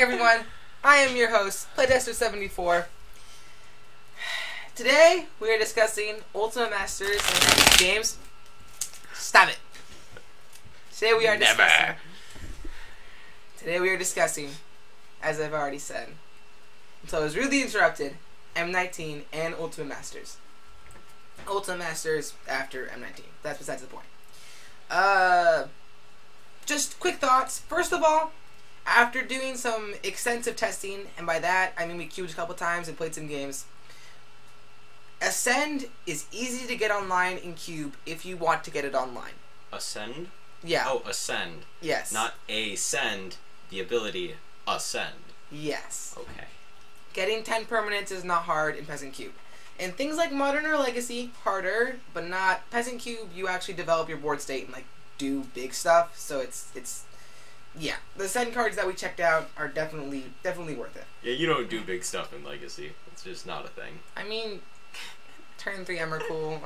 everyone. I am your host, Playtester74. Today, we are discussing Ultimate Masters and games. Stop it. Today we are discussing, as I've already said, until I was rudely interrupted, M19 and Ultimate Masters. Ultimate Masters after M19. That's besides the point. Just quick thoughts. First of all, after doing some extensive testing, and by that I mean we queued a couple times and played some games, Ascend is easy to get online in Cube if you want to get it online. Ascend? Yeah. Oh, Ascend. Yes. Not ascend, the ability Ascend. Yes. Okay. Getting 10 permanents is not hard in Peasant Cube. And things like Modern or Legacy, harder, but not. Peasant Cube, you actually develop your board state and, like, do big stuff, so it's yeah. The Ascend cards that we checked out are definitely worth it. Yeah, you don't do big stuff in Legacy. It's just not a thing. I mean, turn 3 M are cool.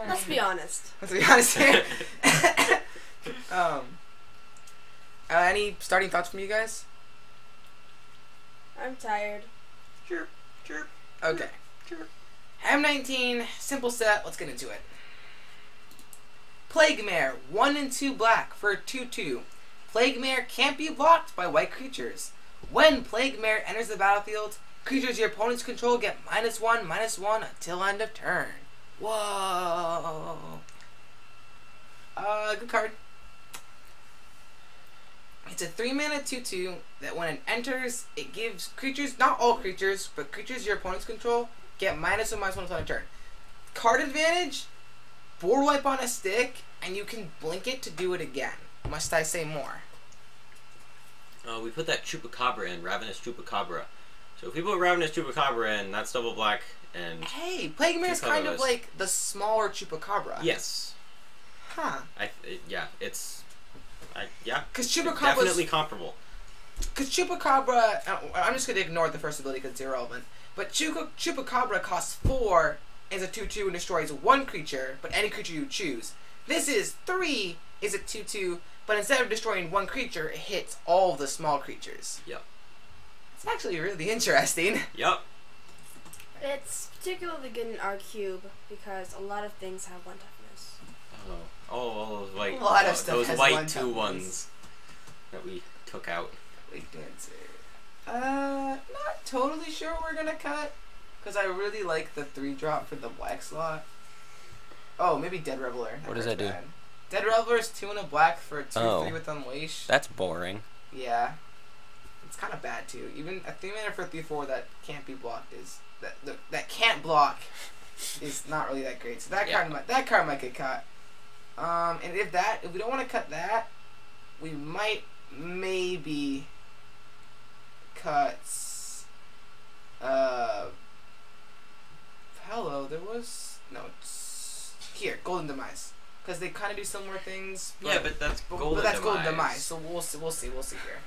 Let's be honest. Let's be honest here. Any starting thoughts from you guys? I'm tired. Sure. Okay. Sure. M19, simple set, let's get into it. Plague Mare, 1 and 2 black for a 2/2. Plague Mare can't be blocked by white creatures. When Plague Mare enters the battlefield, creatures your opponents control get -1/-1 until end of turn. Whoa. Good card. It's a 3-mana 2/2 that when it enters, it gives creatures, not all creatures, but creatures your opponents control, get -1/-1 until end of turn. Card advantage, board wipe on a stick, and you can blink it to do it again. Must I say more? We put that Chupacabra in, Ravenous Chupacabra. So if we put Ravenous Chupacabra in, that's double black, and... Hey, Plague Mare is kind of like the smaller Chupacabra. Yes. Huh. It's Because Chupacabra definitely comparable. Because Chupacabra, I'm just going to ignore the first ability because it's irrelevant, but Chupacabra costs 4 as a 2/2 and destroys 1 creature, but any creature you choose. This is 3 is a 2/2, but instead of destroying 1 creature, it hits all the small creatures. Yep. It's actually really interesting. Yep. It's particularly good in our cube because a lot of things have 1 toughness. Oh, those white. A lot of stuff those has white 1 2/1s that we took out. Wait, Dancer. Not totally sure we're gonna cut, because I really like the 3-drop for the black slot. Oh, maybe Dead Reveler. What does that do? Dead Reveler is 2 and a black for a 2/3 with Unleash. That's boring. Yeah. It's kind of bad too. Even a 3-mana for 3/4 that can't be blocked is that can't block is not really that great. So that card might get cut. And if we don't want to cut that, we might maybe cut. It's here, Golden Demise, because they kind of do similar things. Yeah, but that's Golden Demise. So we'll see here.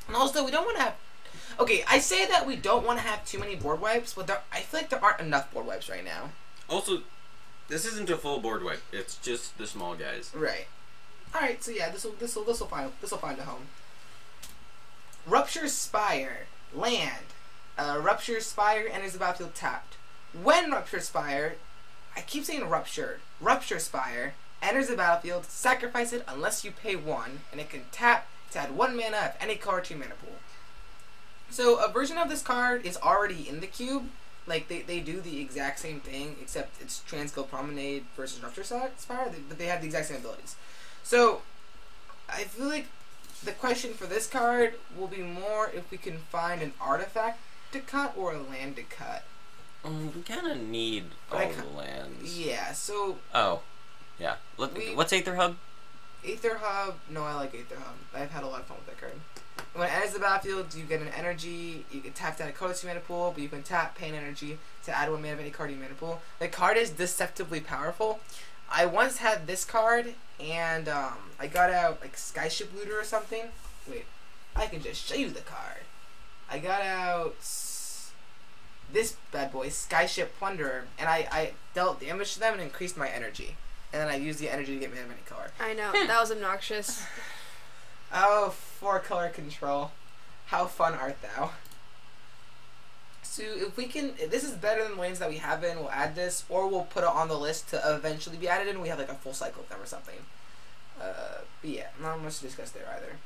And also, we don't want to have. Okay, I say that we don't want to have too many board wipes, but I feel like there aren't enough board wipes right now. Also, this isn't a full board wipe. It's just the small guys. Right. All right. So yeah, this will find a home. Rupture Spire, land. Rupture Spire enters the battlefield tapped. When Rupture Spire, I keep saying ruptured. Rupture Spire enters the battlefield, sacrifice it unless you pay 1, and it can tap to add 1 mana of any card to your mana pool. So a version of this card is already in the cube. Like they do the exact same thing, except it's Transguild Promenade versus Rupture Spire, but they have the exact same abilities. So I feel like the question for this card will be more if we can find an artifact to cut or a land to cut. We kind of need all the lands. Yeah, so... Oh. Yeah. What's Aether Hub? Aether Hub... No, I like Aether Hub. I've had a lot of fun with that card. When it enters the battlefield, you get an energy. You can tap to add a card to your mana pool, but you can tap, pay an energy to add 1 mana of any card to your mana pool. The card is deceptively powerful. I once had this card, and I got out like Skyship Looter or something. Wait, I can just show you the card. I got out this bad boy, Skyship Plunderer, and I dealt damage to them and increased my energy. And then I used the energy to get rid of any color. I know, that was obnoxious. Oh, 4-color control. How fun art thou? So if we can, if this is better than the lanes that we have in, we'll add this, or we'll put it on the list to eventually be added in. We have like a full cycle of them or something. But yeah, not much to discuss there either.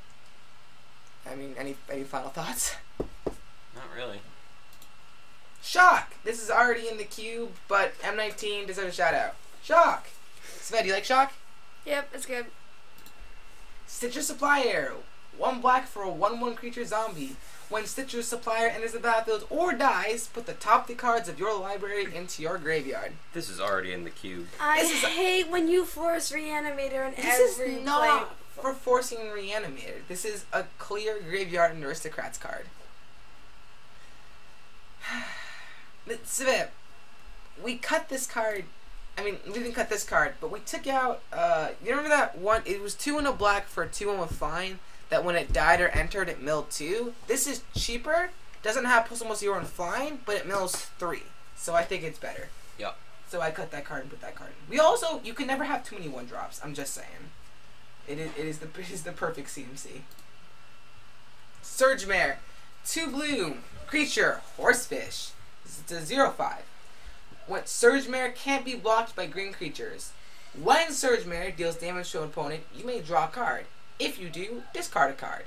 I mean, any final thoughts? Not really. Shock! This is already in the cube, but M19 deserves a shout out. Shock! Saveia, do you like Shock? Yep, it's good. Stitcher Supplier. 1 black for a 1/1 creature zombie. When Stitcher Supplier enters the battlefield or dies, put the top 3 cards of your library into your graveyard. This is already in the cube. I hate when you force Reanimator in This every is not for forcing Reanimator. This is a clear graveyard and aristocrats card. Saveia, we cut this card. I mean, we didn't cut this card, but we took out, you remember that one? It was 2 and a black for a 2/1 with flying, that when it died or entered, it milled 2. This is cheaper, doesn't have plus almost 0 and flying, but it mills 3. So I think it's better. Yep. So I cut that card and put that card in. We also, you can never have too many 1-drops, I'm just saying. It is the perfect CMC. Surge Mare, 2 blue, creature, horsefish. It's a 0/5. When Surge Mare can't be blocked by green creatures. When Surge Mare deals damage to an opponent, you may draw a card. If you do, discard a card.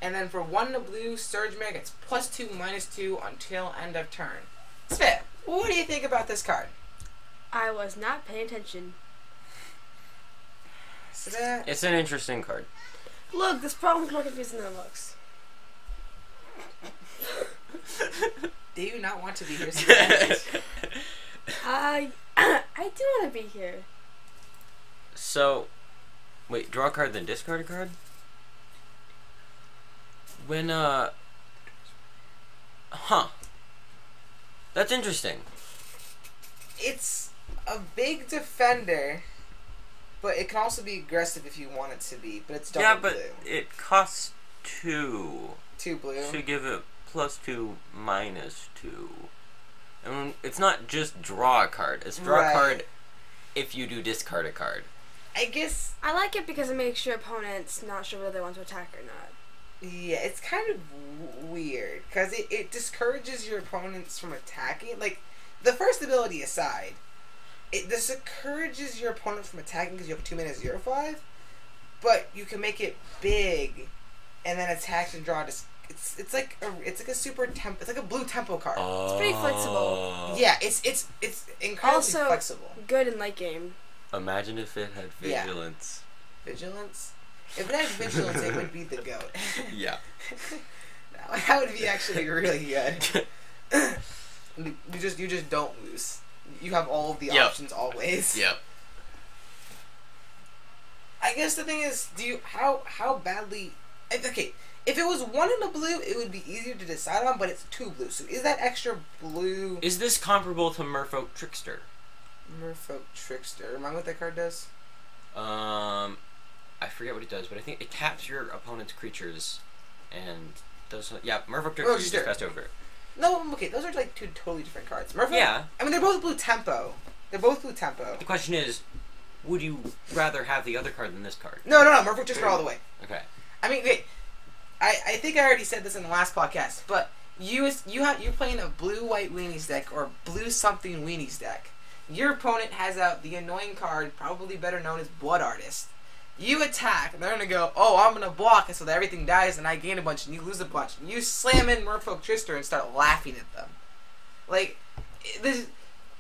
And then for 1 to blue, Surge Mare gets +2/-2 until end of turn. Saveia, what do you think about this card? I was not paying attention. Saveia? It's an interesting card. Look, this problem's more confusing than it looks. Do you not want to be here, Saveia? I do want to be here. So, wait, draw a card then discard a card? When, That's interesting. It's a big defender, but it can also be aggressive if you want it to be, but it's double blue. Yeah, but it costs 2. 2 blue. To give it +2/-2. I mean, it's not just draw a card. It's draw a card if you do discard a card. I guess... I like it because it makes your opponent's not sure whether they want to attack or not. Yeah, it's kind of weird, because it discourages your opponents from attacking. Like, the first ability aside, it discourages your opponent from attacking because you have a 2-mana 0/5, but you can make it big, and then attack and draw. It's like a super tempo. It's like a blue tempo card. It's pretty flexible. Yeah, it's incredibly also flexible. Good in late game. Imagine if it had vigilance. Yeah. Vigilance? If it had vigilance, it would be the GOAT. Yeah. That would be actually really good. You just don't lose. You have all of the options always. Yep. I guess the thing is, how badly... Okay, if it was 1 in a blue, it would be easier to decide on, but it's 2 blue. So is that extra blue... Is this comparable to Merfolk Trickster? Merfolk Trickster. Remind me what that card does? I forget what it does, but I think it taps your opponent's creatures and does... Yeah, Merfolk Trickster is just passed over. No, okay, those are like 2 totally different cards. Merfolk... Yeah. I mean, they're both blue tempo. They're both blue tempo. The question is, would you rather have the other card than this card? No, Merfolk Trickster all the way. Okay. I mean, wait. I think I already said this in the last podcast, but you're playing a blue-white weenies deck or blue-something weenies deck. Your opponent has out the annoying card, probably better known as Blood Artist. You attack, and they're going to go, oh, I'm going to block it so that everything dies, and I gain a bunch, and you lose a bunch. And you slam in Merfolk Trickster and start laughing at them. Like, this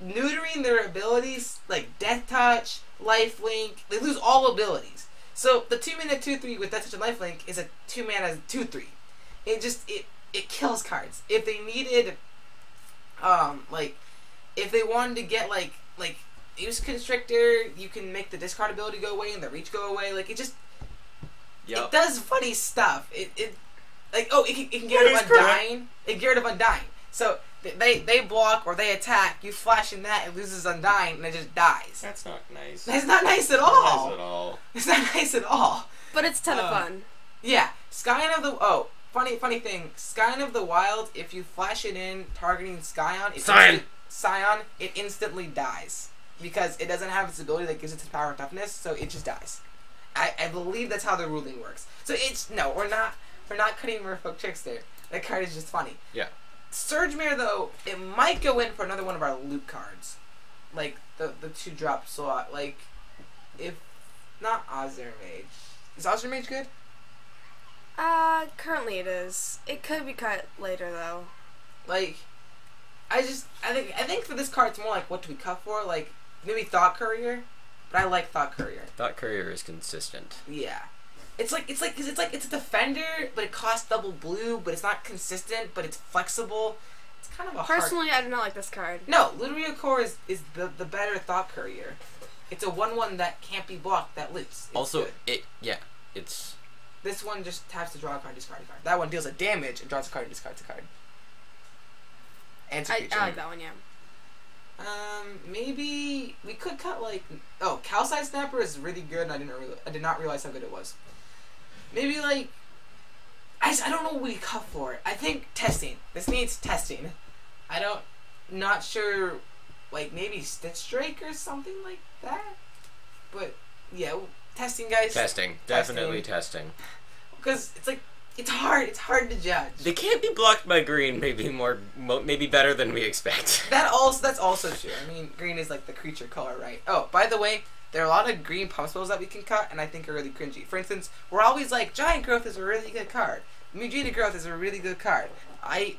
neutering their abilities, like Death Touch, Lifelink, they lose all abilities. So the 2-mana 2/3 with Death Touch and Lifelink is a 2-mana 2/3. It kills cards. If they needed, if they wanted to get like use Constrictor, you can make the discard ability go away and the reach go away. Like it just, it does funny stuff. It can get rid of Undying. It can get rid of Undying. So they block or they attack. You flash in that, it loses Undying, and it just dies. That's not nice. That's not nice at all. Not nice at all. It's not nice at all. But it's a ton of fun. Yeah, Scion of the funny thing. Scion of the Wild. If you flash it in targeting Scion, it instantly dies because it doesn't have its ability that gives it its power and toughness, so it just dies. I believe that's how the ruling works. So we're for not cutting Merfolk Trickster. That card is just funny. Yeah. Surge Mare, though, it might go in for another one of our loot cards. Like, the 2-drop slot. Like, if not Ozzer Mage. Is Ozzer Mage good? Currently it is. It could be cut later, though. Like, I think for this card, it's more like, what do we cut for? Like, maybe Thought Courier? But I like Thought Courier. Thought Courier is consistent. Yeah. It's a defender, but it costs double blue, but it's not consistent, but it's flexible. It's kind of a Personally, I do not like this card. No, Luria Core is the better Thought Courier. It's a 1/1 that can't be blocked, that loops. Also, it's... This one just taps to draw a card, discard a card. That one deals a damage and draws a card and discards a card. And it's a creature. I like that one, yeah. Maybe we could cut like... Oh, Calcite Snapper is really good, and I did not realize how good it was. Maybe like... I don't know what we cut for it. I think testing. This needs testing. Not sure, like maybe Stitch Drake or something like that. But yeah, testing, guys. Testing. Definitely testing. Because it's like, it's hard to judge. They can't be blocked by green, maybe better than we expect. That's also true. I mean, green is like the creature color, right? Oh, by the way, there are a lot of green pump spells that we can cut, and I think are really cringy. For instance, we're always like, Giant Growth is a really good card. Mujina Growth is a really good card. I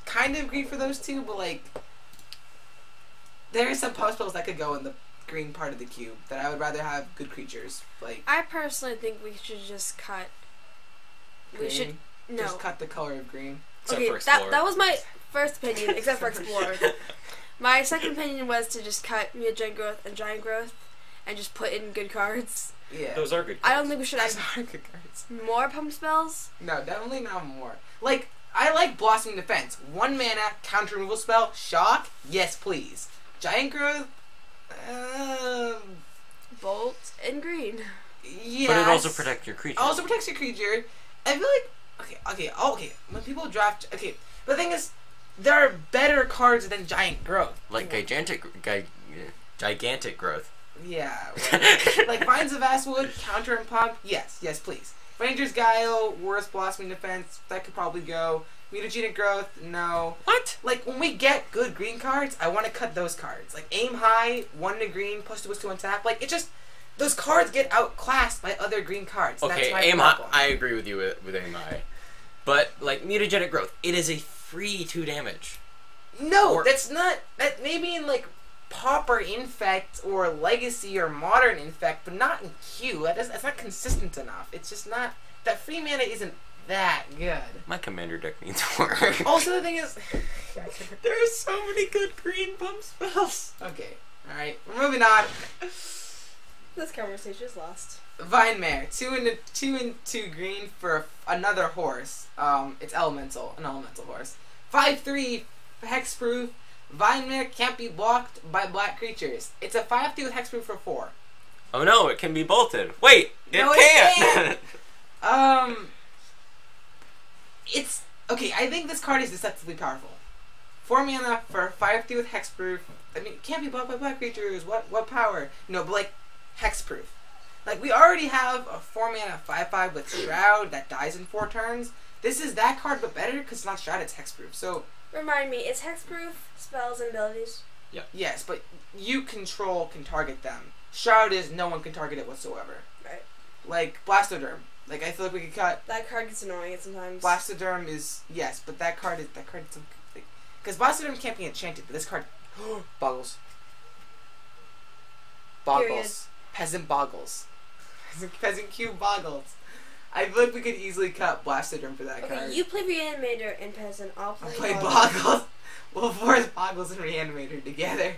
kind of agree for those two, but like, there are some pump spells that could go in the green part of the cube that I would rather have good creatures. Like, I personally think we should just cut. green. We should Just cut the color of green. Except okay, for Explorer. that was my first opinion, except for Explorer. My second opinion was to just cut Mutagen Growth and Giant Growth and just put in good cards. Yeah. Those are good cards. I don't think we should Those add are good cards. more pump spells. No, definitely not more. Like, I like Blossoming Defense. 1 mana, counter removal spell, shock, yes please. Giant Growth, Bolt and green. yes. But it also protects your creature. Also protects your creature. I feel like, okay. When people draft, the thing is, there are better cards than Giant Growth. Like gigantic growth. Yeah. Like Vines of Vastwood, counter and pump, yes please. Ranger's Guile, worst Blossoming Defense, that could probably go. Mutagenic Growth, no. What? Like, when we get good green cards, I want to cut those cards. Like, Aim High, 1 to green, +2/+2 on tap. Like, it just... Those cards get outclassed by other green cards. Okay, That's my Aim High, problem. I agree with you with Aim High. But, like, Mutagenic Growth, it is a free 2 damage. No, that's not... That maybe in, like, Pop or Infect or Legacy or Modern Infect, but not in Q. That's not consistent enough. It's just not... That free mana isn't that good. My commander deck needs work. Also, the thing is... There are so many good green pump spells. Okay, alright, we're moving on. This conversation is lost. Vine Mare, 2 and 2 green for another horse. It's an elemental horse. 5/3 hexproof. Vine Mare can't be blocked by black creatures. It's a 5/3 with hexproof for 4. Oh no, it can be bolted. Wait, No, it can't. It's okay. I think this card is deceptively powerful. 4 mana for 5/3 with hexproof. I mean, it can't be blocked by black creatures. What power? No, but like hexproof. Like, we already have a 4 mana 5/5 with Shroud that dies in 4 turns. This is that card, but better because it's not Shroud, it's hexproof. So Remind me, is hexproof spells and abilities? Yeah. yes, but you can target them. Shroud is no one can target it whatsoever. Right. Like Blastoderm. Like, I feel like we could cut. That card gets annoying sometimes. Blastoderm is yes, but that card is some, because Blastoderm can't be enchanted, but this card boggles. Period. Peasant boggles. Peasant Cube boggles. I feel like we could easily cut Blastoderm for that Okay, card. you play Reanimator and Peasant. I'll play Boggles. We'll force Boggles and Reanimator together.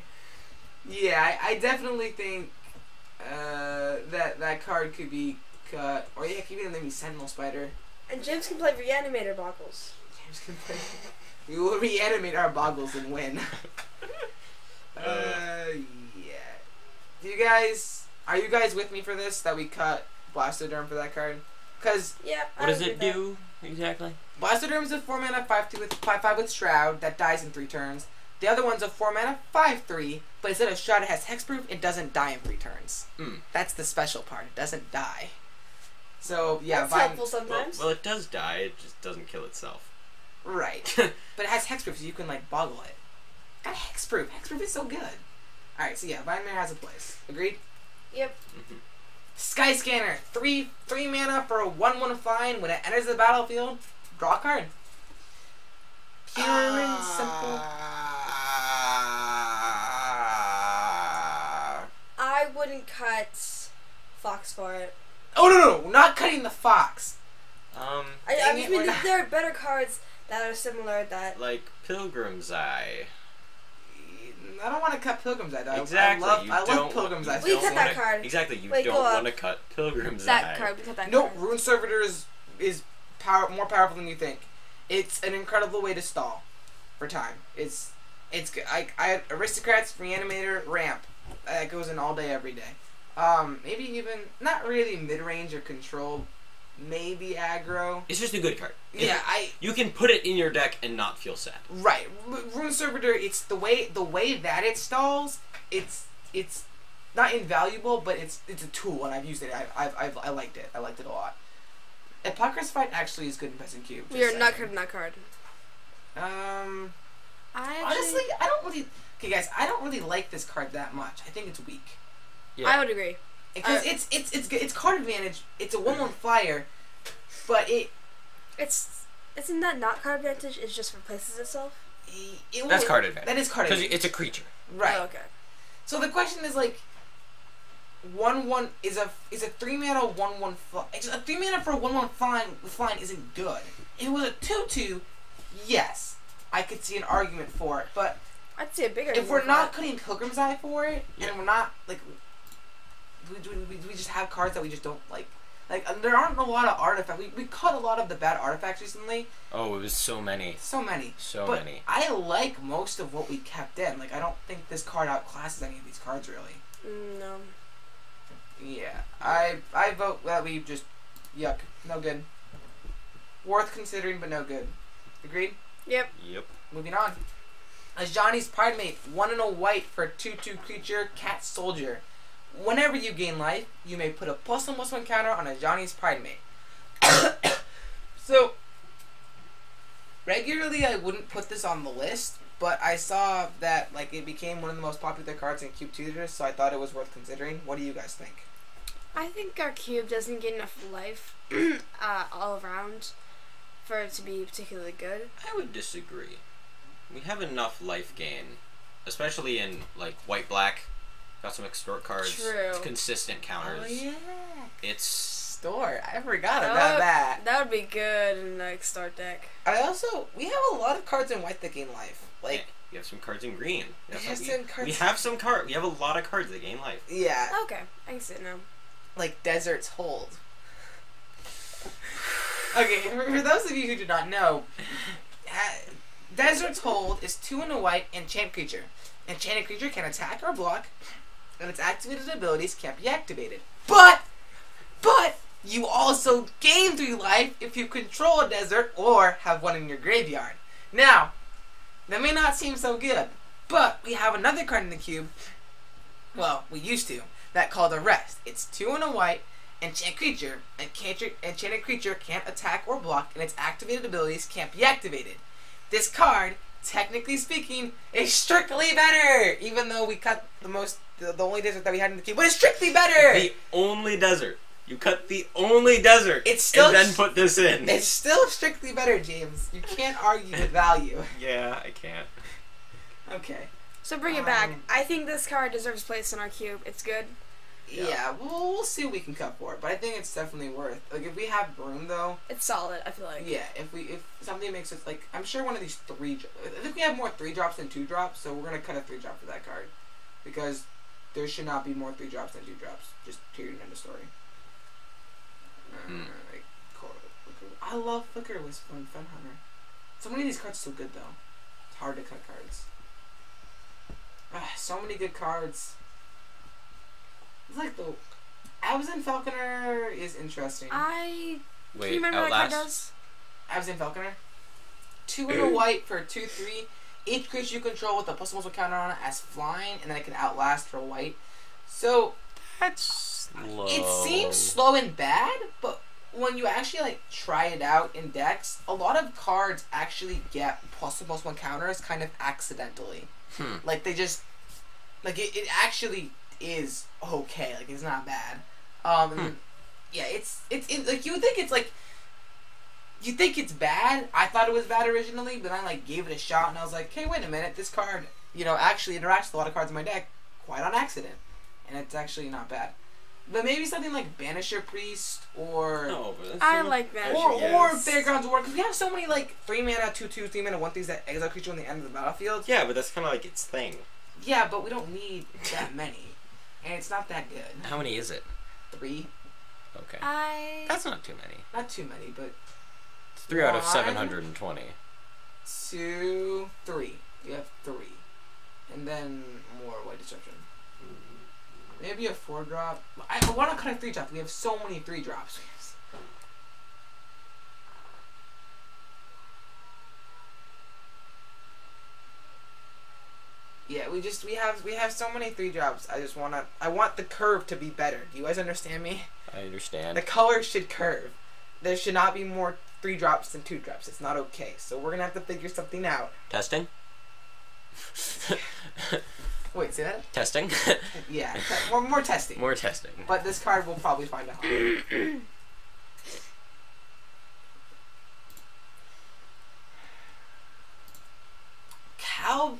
Yeah, I definitely think that card could be cut. Or yeah, could even maybe Sentinel Spider. And James can play Reanimator Boggles. James can play. We will reanimate our Boggles and win. Yeah. Are you guys with me for this? That we cut Blastoderm for that card? Because Yeah. What does it do exactly? Blastoderm is a 4 mana 5/2 with 5/5 with Shroud that dies in 3 turns. The other one's a 4 mana 5/3, but instead of Shroud it has hexproof. It doesn't die in 3 turns. That's the special part. It doesn't die. So yeah, That's Vine. helpful sometimes. Well, it does die. It just doesn't kill itself. Right. But it has hexproof, so you can like boggle it. Got hexproof. Hexproof is so good. Alright, so yeah, Vinemare has a place. Agreed? Yep. Sky Scanner. 3 mana for a 1/1 flying. When it enters the battlefield, draw a card. Pure and simple. I wouldn't cut Fox for it. Oh no, not cutting the fox. I mean, there are better cards that are similar that... Like Pilgrim's Eye. I don't want to cut Pilgrim's Eye, though. Exactly. I love Pilgrim's Eye. We cut that card. Exactly. You Wait, don't want to cut Pilgrim's Eye. That card. We cut that No, card. Rune Servitor is more powerful than you think. It's an incredible way to stall for time. It's good. I Aristocrats, Reanimator, Ramp. That goes in all day, every day. Maybe even not really mid range or control. Maybe aggro. It's just a good card. Yeah, you can put it in your deck and not feel sad. Right. Rune Servitor. It's the way that it stalls. It's not invaluable, but it's a tool, and I've used it. I liked it. I liked it a lot. Hypocrisy Fight actually is good in Peasant Cube. We are not cutting that card. Honestly, I don't really. Okay, guys, I don't really like this card that much. I think it's weak. Yeah. I would agree. Because it's card advantage. It's a 1/1 flyer, but isn't that not card advantage? It just replaces itself. That's card advantage. That is card advantage. Because it's a creature. Right. Oh, okay. So the question is like, 1/1 is a 3 mana 1/1 fly. A 3 mana for a 1/1 flying isn't good. If it was a 2/2, yes, I could see an argument for it. But I'd see a bigger. if we're not cutting Pilgrim's Eye for it, and we're not like. We just have cards that we just don't like. Like, there aren't a lot of artifacts. We cut a lot of the bad artifacts recently. Oh, it was so many. So many. But I like most of what we kept in. Like, I don't think this card outclasses any of these cards, really. No. Yeah. I vote that we just... Yuck. No good. Worth considering, but no good. Agreed? Yep. Moving on. Ajani's Pridemate. 1 and a white for a 2/2 creature, Cat Soldier. Whenever you gain life, you may put a +1/+1 counter on Ajani's Pridemate. So, regularly I wouldn't put this on the list, but I saw that like it became one of the most popular cards in Cube Tutors, so I thought it was worth considering. What do you guys think? I think our cube doesn't get enough life all around for it to be particularly good. I would disagree. We have enough life gain, especially in like white-black. Got some extort cards. True. Consistent counters. Oh yeah. It's Store. I forgot about that. That would be good in the start deck. We have a lot of cards in white that gain life. Like yeah, you have some cards in green. We have some We have a lot of cards that gain life. Yeah. Okay, I can see it now. Like Desert's Hold. Okay, for those of you who do not know, Desert's Hold is 2 and a white enchant creature. Enchanted creature can attack or block, and its activated abilities can't be activated. But you also gain 3 life if you control a desert or have one in your graveyard. Now, that may not seem so good, but we have another card in the cube. Well, we used to. That called Arrest. It's 2 and a white, enchanted creature. Enchanted creature can't attack or block, and its activated abilities can't be activated. This card, technically speaking, is strictly better, even though we cut the only desert that we had in the cube. But it's strictly better. The only desert. You cut the only desert. It's still and then put this in. It's still strictly better, James. You can't argue with value. Yeah, I can't. Okay. So bring it back. I think this card deserves place in our cube. It's good. Yeah, we'll see what we can cut for it, but I think it's definitely worth. Like, if we have room, though, it's solid. I feel like. Yeah, if something makes it like, I'm sure one of these 3. I think we have more 3-drops than 2-drops, so we're gonna cut a 3-drop for that card, because there should not be more 3-drops than 2-drops. Just period. End of story. I love Flicker Wisp and Fun Hunter. So many of these cards are so good though. It's hard to cut cards. So many good cards. It's like the Absent Falconer is interesting. Can you Wait, remember what that card Outlast? does? Absent Falconer. 2 and a white for 2/3. Each creature you control with a +1/+1 counter on it as flying, and then it can outlast for white. So That's slow. it seems slow and bad, but when you actually like try it out in decks, a lot of cards actually get +1/+1 counters kind of accidentally. Like they just like it actually is okay. Like it's not bad. Yeah, it's like you would think it's like you think it's bad. I thought it was bad originally, but I like gave it a shot and I was like, hey, wait a minute, this card, you know, actually interacts with a lot of cards in my deck quite on accident, and it's actually not bad. But maybe something like Banisher Priest or I like Banisher. or Fairgrounds War, because we have so many like 3-mana 2/2, 3-mana 1/3s that exile creature on the end of the battlefield. Yeah, but that's kind of like its thing. Yeah, but we don't need that many, and it's not that good. How many is it? 3. Okay. That's not too many. Not too many, but 3 out of 720. 2, 3. We have 3, and then more White Disruption. Maybe a 4-drop. Why not cut a 3-drop? We have so many 3-drops. Yeah, we have so many 3-drops. I want the curve to be better. Do you guys understand me? I understand. The color should curve. There should not be more 3-drops than 2-drops. It's not okay. So we're gonna have to figure something out. Testing? Wait, say that? Testing? Yeah, more testing. More testing. But this card will probably find out.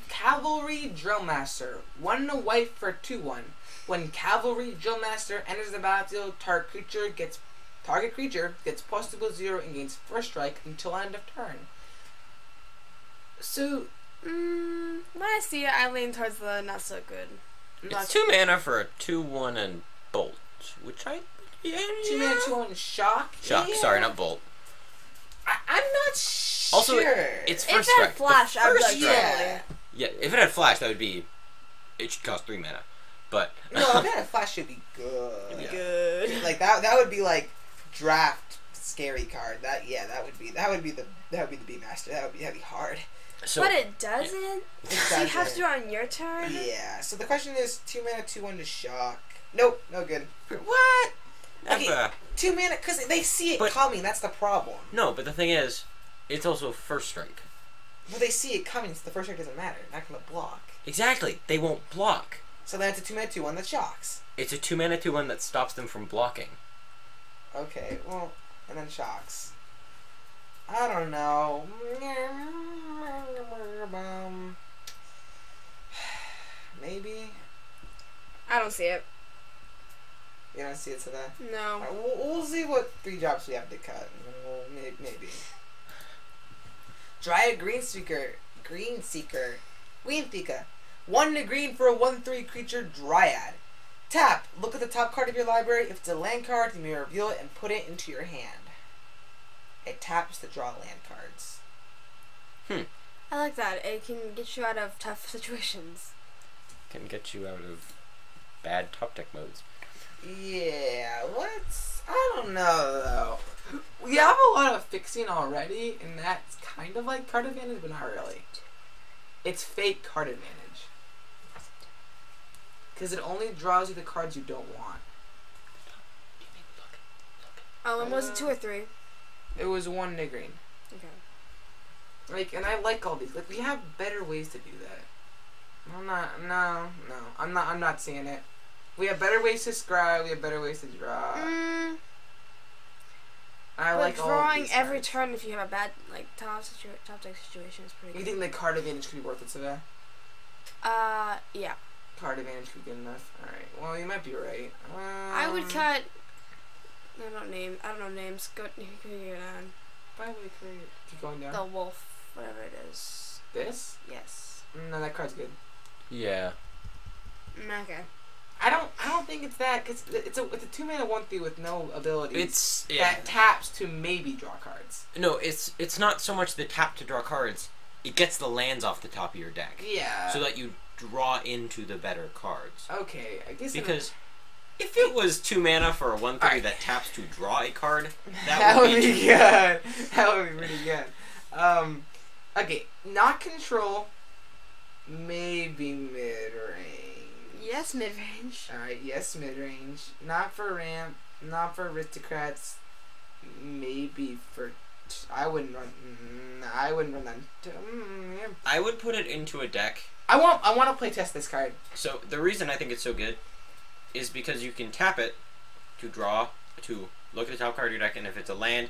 Cavalry Drillmaster. 1 white for 2/1. When Cavalry Drillmaster enters the battlefield, target creature gets +0 and gains first strike until end of turn. So, when I see it, I lean towards the not so good. It's 2 mana for a 2/1 and bolt, which I 2 mana 2/1 shock. Shock. Yeah. Sorry, not bolt. I'm not sure. Also, it's If first it had strike. flash, I'd be like, yeah. Yeah, if it had flash, that would be. It should cost 3 mana, but no, if it had flash, should be good. Yeah. good. Like that would be like draft scary card. That would be the Beatmaster. That'd be hard. So, but it doesn't. So you have to do it on your turn. Yeah. So the question is 2 mana 2/1 to shock. Nope, no good. What? Okay, 2 mana because they see it coming. That's the problem. No, but the thing is, it's also first strike. Well, they see it coming, so the first strike doesn't matter. They're not gonna block. Exactly. They won't block. So then it's a 2 mana 2/1 that shocks. It's a 2 mana 2/1 that stops them from blocking. Okay, well, and then shocks. I don't know. Maybe. I don't see it. You don't see it today? No. We'll see what 3-drops we have to cut. Maybe. Dryad Greenseeker. 1 green for a 1/3 creature Dryad. Tap. Look at the top card of your library. If it's a land card, you may reveal it and put it into your hand. It taps to draw land cards. I like that. It can get you out of tough situations. Can get you out of bad top deck modes. Yeah, I don't know, though. We have a lot of fixing already, and that's kind of like card advantage, but not really. It's fake card advantage. Because it only draws you the cards you don't want. Oh, and was it 2 or 3? It was 1 green. Okay. Like, and I like all these. Like, we have better ways to do that. I'm not seeing it. We have better ways to scry. We have better ways to draw. I but like all drawing these every cards. turn if you have a bad top deck situation is pretty You good. think the card advantage could be worth it, Saveia? Yeah. Card advantage could be good enough. Alright. Well, you might be right. I would cut. I don't know names. Go down. By the way, keep going down. The wolf, whatever it is. This? Yes. No, that card's good. Yeah. Okay. I don't think it's that, because it's a 2 mana 1/3 with no abilities. That taps to maybe draw cards. No, it's not so much the tap to draw cards. It gets the lands off the top of your deck. Yeah. So that you draw into the better cards. Okay, I guess because if it was 2 mana for a 1/3 that taps to draw a card, that would be good. That would be pretty good. Okay, not control, maybe mid range. Yes, mid range. Alright, yes, mid range. Not for ramp, not for aristocrats. maybe for. I wouldn't run. I wouldn't run that. Yeah. I would put it into a deck. I want to play test this card. So the reason I think it's so good is because you can tap it to draw, to look at the top card of your deck, and if it's a land,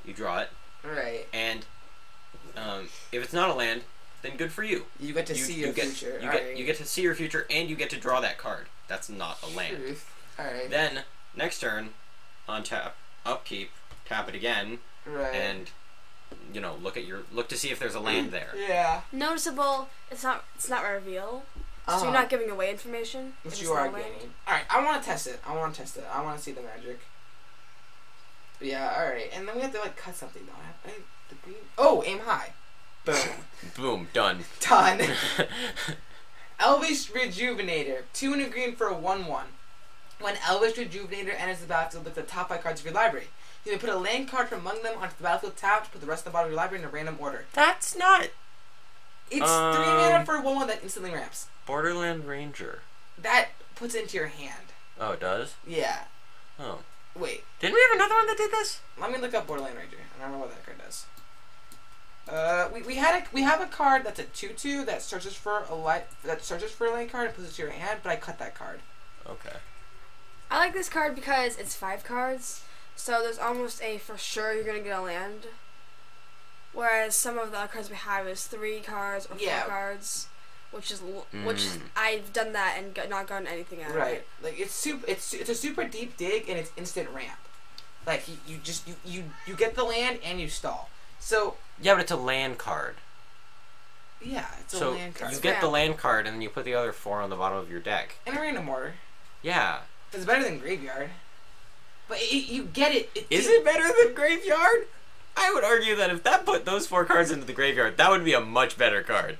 you draw it. Right. And if it's not a land, then good for you. You get to see your future. You get to see your future, and you get to draw that card. That's not a land. Alright. Then, next turn, on tap, upkeep, tap it again, Right. and look to see if there's a land there. Yeah. Noticeable. It's not reveal. So you're not giving away information. Which you are getting. Alright, I want to test it. I want to see the magic. Yeah, alright. And then we have to, like, cut something, though. The green... Oh, aim high. Boom. Boom. Done. Done. Elvish Rejuvenator. 2 and a green for a 1/1. When Elvish Rejuvenator enters the battlefield with the top 5 cards of your library, you may put a land card from among them onto the battlefield tapped, put the rest of the bottom of your library in a random order. That's not... It's 3 mana for a 1/1 that instantly ramps. Borderland Ranger. That puts it into your hand. Oh, it does? Yeah. Oh. Wait. Didn't we have another one that did this? Let me look up Borderland Ranger. I don't know what that card does. We have a card that's a 2/2 that searches for a lane card and puts it to your hand, but I cut that card. Okay. I like this card because it's 5 cards, so there's almost a for sure you're gonna get a land. Whereas some of the other cards we have is 3 cards or 4 cards, which I've done that and not gotten anything out of it. Right. Like it's a super deep dig and it's instant ramp. Like you get the land and you stall. So yeah, but it's a land card. Yeah, it's a land card. You get the land card and then you put the other 4 on the bottom of your deck. In a random order. Yeah. It's better than Graveyard. But you get it. Is it better than Graveyard? I would argue that if that put those 4 cards into the graveyard, that would be a much better card.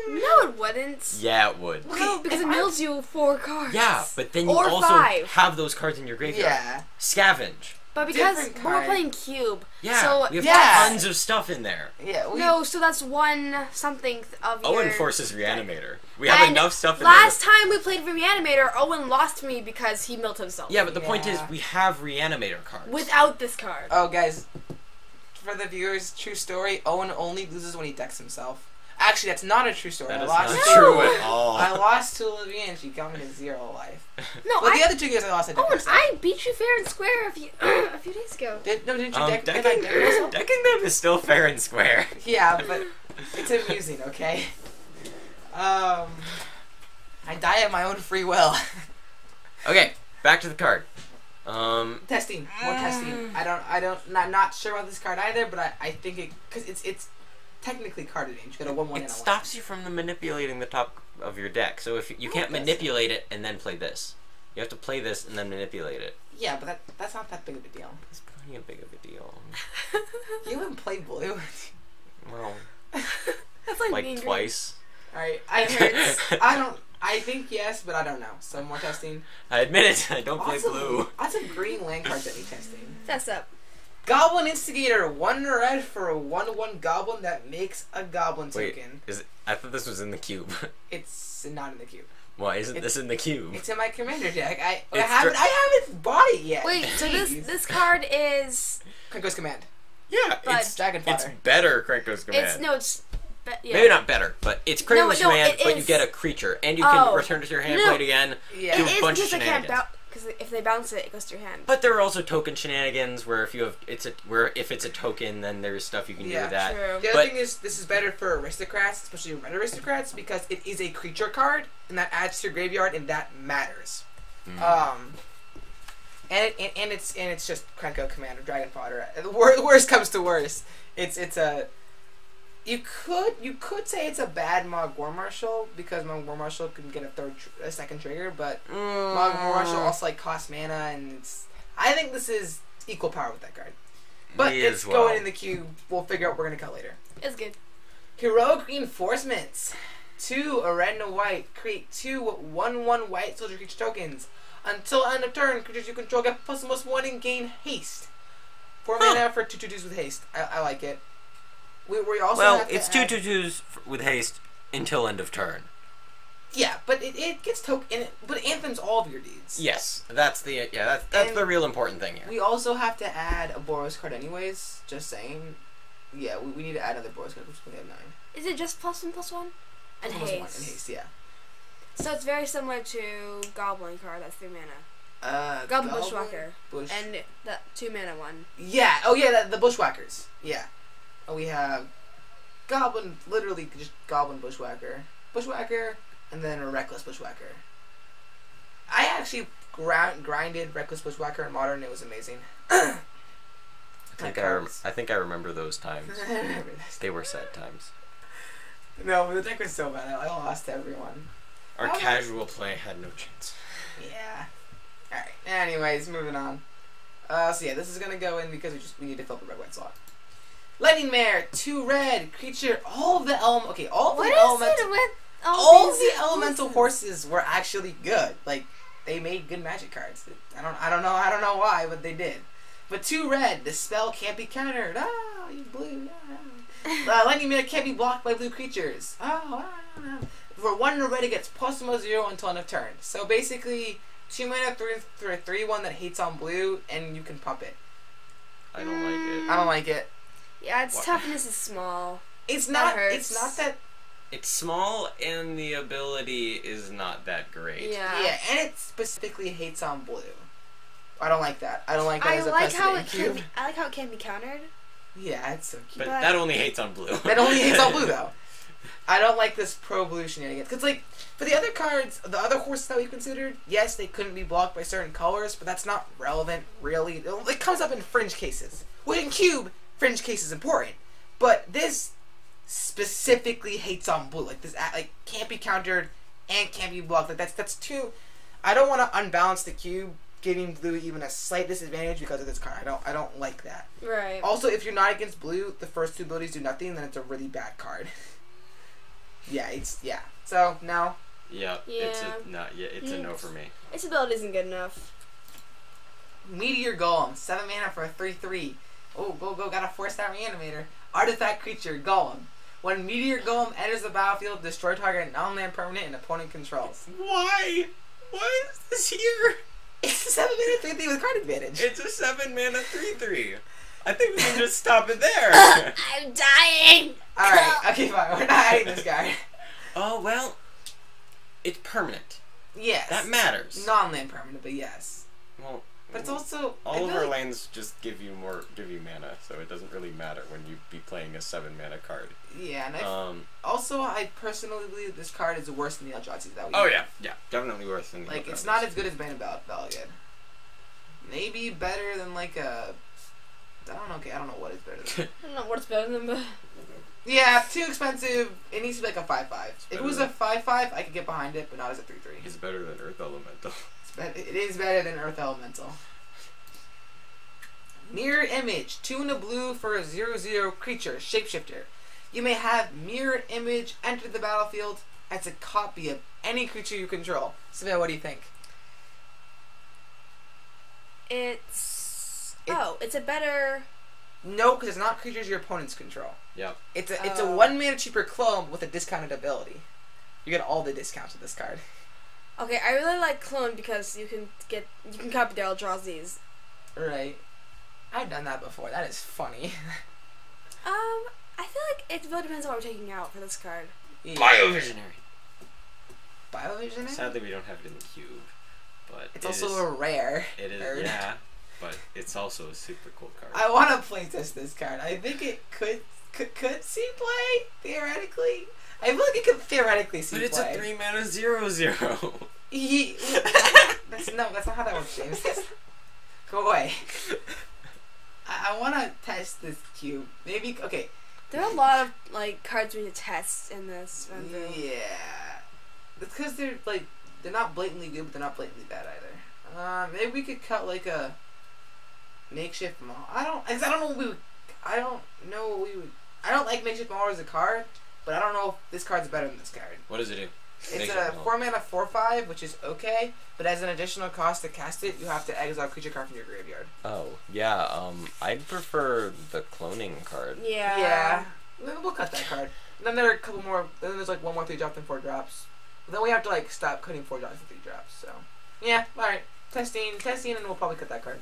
No, it wouldn't. Yeah, it would. No, because it mills you 4 cards. Yeah, but then you or also 5. have those cards in your graveyard. Yeah. Scavenge. But because we're playing Cube, so we have tons of stuff in there. Yeah. So that's 1 something of your... Owen forces Reanimator. We have enough stuff in last time we played Reanimator, Owen lost me because he milled himself. Yeah, but the point is we have Reanimator cards. Without this card. Oh, guys. For the viewers, true story, Owen only loses when he decks himself. Actually, that's not a true story. That is not true at all. I lost to Olivia and she got me to 0 life. No, well, the other 2 games I lost, I did Owen, I beat you fair and square a few days ago. Didn't you deck decking them is still fair and square. Yeah, but it's amusing, okay? I die at my own free will. Okay, back to the card. Testing. More testing. Not sure about this card either, but I think it... Because it's technically carded in. You got a 1/1 and a 1. It stops you from manipulating the top of your deck. So if you can't manipulate it and then play this. You have to play this and then manipulate it. Yeah, but that's not that big of a deal. It's plenty of big of a deal. You haven't played Blue. Well, that's like twice. Alright, I think yes, but I don't know. Some more testing. I admit it. I don't play Blue. Lots of green land cards that need testing. Test up. Goblin Instigator, 1 red for a 1/1 goblin that makes a goblin Wait, token. I thought this was in the cube. It's not in the cube. Why isn't this in the cube? It's in my commander deck. I haven't bought it yet. Wait, so this card is Krenko's Command. Yeah, it's Dragon Fodder. It's better Krenko's Command. Yeah. Maybe not better, but it's Krenko's Command, but you get a creature, and you can return it to your hand, play it again, do a bunch of shenanigans. Because if they bounce it, it goes to your hand. But there are also token shenanigans where if it's a token, then there's stuff you can do with that. True. The other thing is, this is better for aristocrats, especially red aristocrats, because it is a creature card, and that adds to your graveyard, and that matters. And it's just Krenko Command or Dragon Fodder. The worst comes to worst. It's a... You could say it's a bad Mog War Marshal because Mog War Marshal can get a second trigger, but Mog War Marshal also costs mana, and I think this is equal power with that card. But it's going in the queue. We'll figure out what we're gonna cut later. It's good. Heroic Reinforcements. 2 a red and a white. Create 2 1/1 white soldier creature tokens. Until end of turn, creatures you control get +1/+1 and gain haste. 4 mana for 2/2s with haste. I like it. We also have to it's 2/2s with haste until end of turn. Yeah, but it gets token. But it anthems all of your deeds. Yes, that's the that's the real important thing here. We also have to add a Boros card, anyways. Just saying. Yeah, we need to add another Boros card, which we have 9. Is it just +1/+1? And +1 haste. and haste, yeah. So it's very similar to Goblin card. That's 3 mana. Goblin Bushwhacker. And the 2 mana one. Yeah. Oh yeah, the Bushwhackers. Yeah. Oh, we have Goblin, literally just Goblin Bushwhacker, and then a Reckless Bushwhacker. I actually grinded Reckless Bushwhacker in Modern. It was amazing. I think I remember those times. I remember this. They were sad times. No, the deck was so bad. I lost to everyone. Our casual play had no chance. Yeah. Alright. Anyways, moving on. So yeah, this is gonna go in because we need to fill the red-white slot. Lightning Mare, 2 red, creature, all the elemental horses were actually good. Like, they made good magic cards. I don't know why, but they did. But 2 red, the spell can't be countered. Ah, you blue. Ah. Lightning Mare can't be blocked by blue creatures. Oh, ah. For 1 red, it gets +0 until end of turn. So basically, 2 mana, 3/1 that hates on blue, and you can pump it. I don't like it. I don't like it. Yeah, its toughness is small. It's not that. It's small, and the ability is not that great. Yeah. Yeah, and it specifically hates on blue. I don't like that. I don't like that as a I like how it can be countered. Yeah, it's so cute. But that only hates on blue. That only hates on blue, though. I don't like this pro-blue shenanigans. Because, like, for the other cards, the other horses that we considered, yes, they couldn't be blocked by certain colors, but that's not relevant, really. It comes up in fringe cases. Well, in Cube, fringe case is important. But this specifically hates on blue. Like, this can't be countered and can't be blocked. Like, that's too... I don't want to unbalance the Cube, giving blue even a slight disadvantage because of this card. I don't like that. Right. Also, if you're not against blue, the first 2 abilities do nothing, then it's a really bad card. Yeah. So, no. Yeah. It's a no for me. Its ability isn't good enough. Meteor Golem, 7 mana for a 3/3. Oh, go, got a 4-star reanimator. Artifact creature, Golem. When Meteor Golem enters the battlefield, destroy target non-land permanent and opponent controls. Why? Why is this here? It's a 7 mana 3/3 with card advantage. It's a 7 mana 3/3. I think we can just stop it there. I'm dying! Alright, okay, fine. We're not adding this guy. Oh, well, it's permanent. Yes. That matters. Non-land permanent, but yes. Well, but it's also... all of our lands just give you mana, so it doesn't really matter when you be playing a 7 mana card. Yeah, and also, I personally believe this card is worse than the Eldrazi that we have. Yeah, definitely worse than the Like, Eldrazi. it's not as good as Bane of Valgad. Maybe better than, like, a... I don't know what is better than... I don't know what's better than, but... Yeah, too expensive. It needs to be like a 5/5. If it was a 5/5, I could get behind it, but not as a 3/3. It's better than Earth Elemental. It is better than Earth Elemental. Mirror Image. 2 in a blue for a 0/0 creature. Shapeshifter. You may have Mirror Image enter the battlefield as a copy of any creature you control. Saveia, what do you think? It's a better... No, because it's not creatures your opponents control. Yep. It's a 1 mana cheaper clone with a discounted ability. You get all the discounts with this card. Okay, I really like clone because you can copy their Eldrazi's. Right. I've done that before. that is funny. I feel like it really depends on what we're taking out for this card. Yeah. Biovisionary. Biovisionary? Sadly, we don't have it in the cube, but it's also a rare. It is, nerd. yeah, but it's also a super cool card. I want to playtest this card. I think it could see play theoretically. I feel like it could theoretically see play. But it's a 3 mana 0/0. That's not how that works, James. Go away. I want to test this cube. Maybe okay. There are a lot of cards we need to test in this. Yeah, it's because they're not blatantly good, but they're not blatantly bad either. Maybe we could cut like a makeshift mall. I don't know what we would. I don't like makeshift mall as a card, but I don't know if this card's better than this card. What does it do? It's a 4 mana 4/5, which is okay, but as an additional cost to cast it, you have to exile a creature card from your graveyard. Oh, yeah, I'd prefer the cloning card. Yeah. Yeah. We'll cut that card. And then there are a couple more. Then there's 1 more 3 drop and 4 drops. Then we have to like stop cutting 4 drops and 3 drops. So yeah, all right. Testing, and we'll probably cut that card.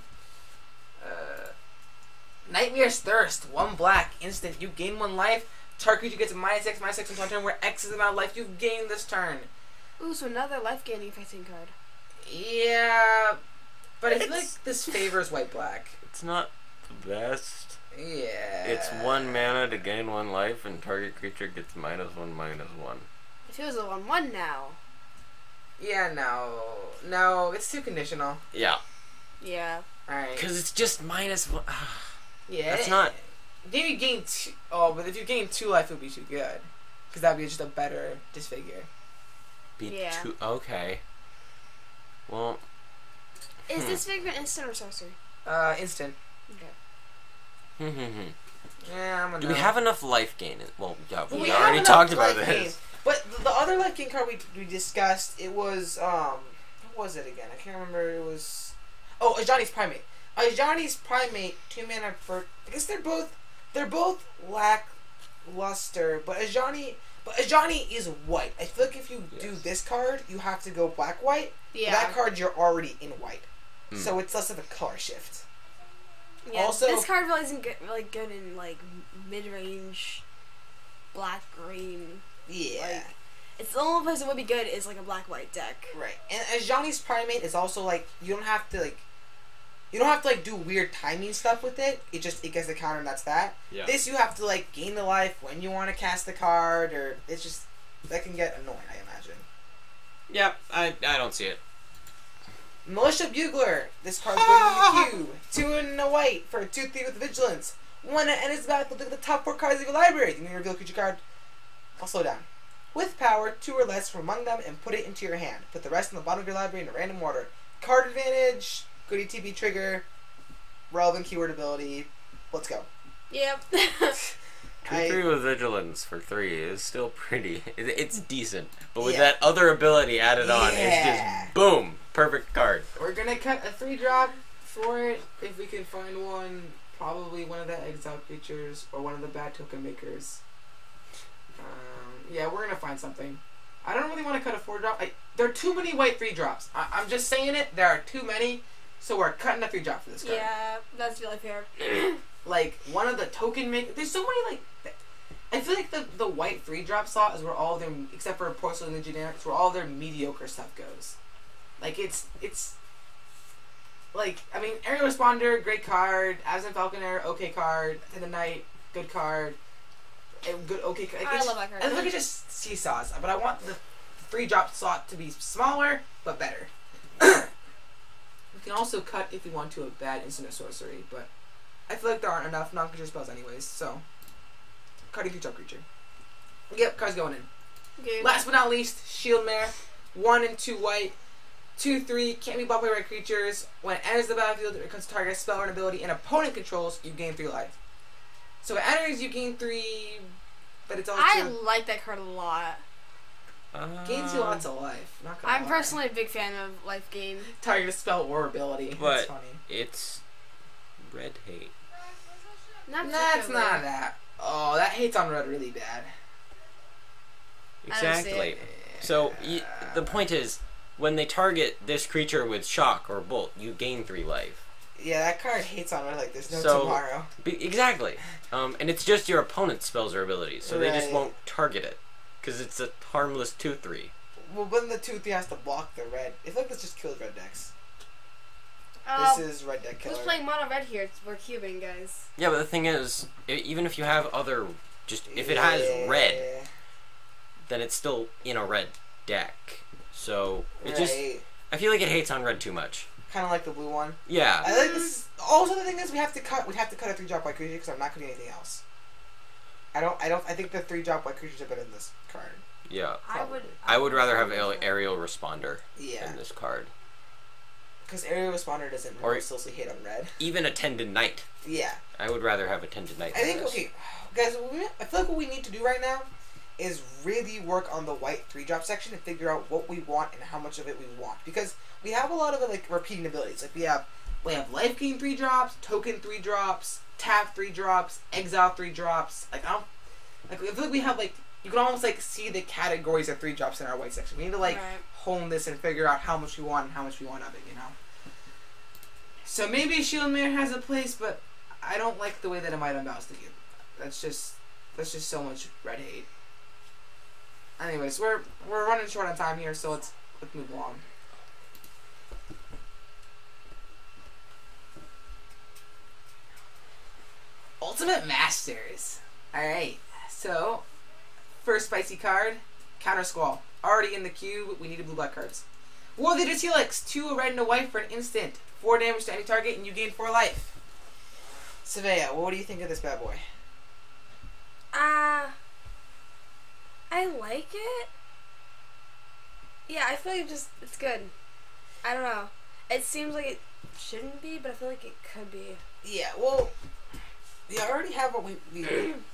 Nightmare's Thirst. 1 black instant. You gain 1 life. Target creature gets -X until turn, where X is the amount of life you've gained this turn. Ooh, so another life gaining fighting card. Yeah, but I feel like this favors white black. It's not the best. Yeah. It's 1 mana to gain 1 life, and target creature gets -1/-1. It feels a 1/1 now. Yeah, no, it's too conditional. Yeah. Yeah. All right. Because it's just -1. Yeah. That's not. Maybe you gain 2. Oh, but if you gain 2 life, it would be too good. Because that would be just a better disfigure. Yeah. Okay. Well. Is this figure instant or sorcery? Instant. Okay. Yeah, I'm gonna. Do we have enough life gain? Well, yeah, we have already enough talked about life this. gain. But the other life gain card we discussed, it was what was it again? I can't remember. It was Ajani's Primate. Ajani's Primate, 2 mana for. I guess they're both lackluster, but Ajani is white. I feel like if you do this card, you have to go black white. Yeah. That card you're already in white, so it's less of a color shift. Yeah. Also, this card really isn't really good in like mid-range black green. Yeah. Like, it's the only place it would be good is like a black white deck. Right. And Ajani's Primate is also like you don't have to do weird timing stuff with it. It gets the counter and that's that. Yeah. This you have to like gain the life when you want to cast the card, or it's just that can get annoying, I imagine. Yeah, I don't see it. Militia Bugler. This card's going in the queue. 2 and a white for 2/3 with vigilance. 1 and it's about to look at the top 4 cards of your library. You may reveal a creature card. I'll slow down. With power, 2 or less from among them, and put it into your hand. Put the rest in the bottom of your library in a random order. Card advantage, good ETB trigger, relevant keyword ability. Let's go. Yep. 2/3 with vigilance for 3 is still pretty. It's decent, but with Yeah. that other ability added on, it's just boom, perfect card. We're gonna cut a 3-drop for it if we can find one. Probably one of the exile creatures or one of the bad token makers. Yeah, we're gonna find something. I don't really want to cut a 4-drop. There are too many white 3-drops. I'm just saying it. There are too many, so we're cutting a 3-drop for this card. Yeah, that's really fair. Like one of the token makers. There's so many like. I feel like the white 3-drop slot is where all their, except for Porcelain and Generics, where all their mediocre stuff goes. Like it's like, I mean, Aerial Responder, great card. Absent Falconer, okay card. Attend the Night, good card. Good, okay card. I love that card. I look at just seesaws, but I want the 3-drop slot to be smaller, but better. We can also cut if we want to a bad instant or sorcery, but I feel like there aren't enough non-creature spells anyways, so cutting 3-drop creature. Yep, cards going in. Okay. Last but not least, Shield Mare. 1 and 2 white. 2/3, can't be blocked by red creatures. When it enters the battlefield, it becomes target spell or an ability and opponent controls, you gain 3 life. So it enters, you gain 3, but it's also I like that card a lot. gains you lots of life. Not gonna I'm lie. personally a big fan of life gain. Target spell or ability. But That's funny. it's red hate. Not That's particularly. not that. Oh, that hates on red really bad. I don't see Exactly. it. So the point is, when they target this creature with shock or bolt, you gain 3 life. Yeah, that card hates on red like there's no So- tomorrow. Exactly. And it's just your opponent's spells or abilities, so they just Right. won't target it. Because it's a harmless 2/3. Well, when the 2/3 has to block the red, I feel like this just kills red decks. Oh, This is red deck killer. who's playing mono red here? We're cubing, guys. Yeah, but the thing is, even if you have other, if it has red, then it's still in a red deck. So it just, I feel like it hates on red too much. Kind of like the blue one. Yeah. I like this. Also, the thing is, we'd have to cut a 3-drop white creature because I'm not cutting anything else. I think the 3-drop white creatures are better than this card. Yeah. Probably. I would rather have aerial responder Yeah. in this card. Because Aerial Responder doesn't Or- mercilessly hit on red. Even Attendant Knight. Yeah. I would rather have Attendant Knight. I think, than this. okay, guys, I feel like what we need to do right now is really work on the white 3-drop section and figure out what we want and how much of it we want. Because we have a lot of like repeating abilities. Like we have life gain 3-drops, token 3-drops, tap 3-drops, exile 3-drops. I feel like we have like you can almost like see the categories of 3-drops in our white section. We need to like hone this and figure out how much we want and how much we want of it, you know. So maybe Shield Mirror has a place, but I don't like the way that it might unbounce the cube. That's just so much red hate. Anyways, we're running short on time here, so let's move along. Ultimate Masters. Alright, so first spicy card, Counter Squall. Already in the cube, we need blue-black cards. War Leader's Helix, 2 red and a white for an instant. 4 damage to any target and you gain 4 life. Saveia, what do you think of this bad boy? I like it. Yeah, I feel like it's good. I don't know. It seems like it shouldn't be, but I feel like it could be. Yeah, well, we already have what we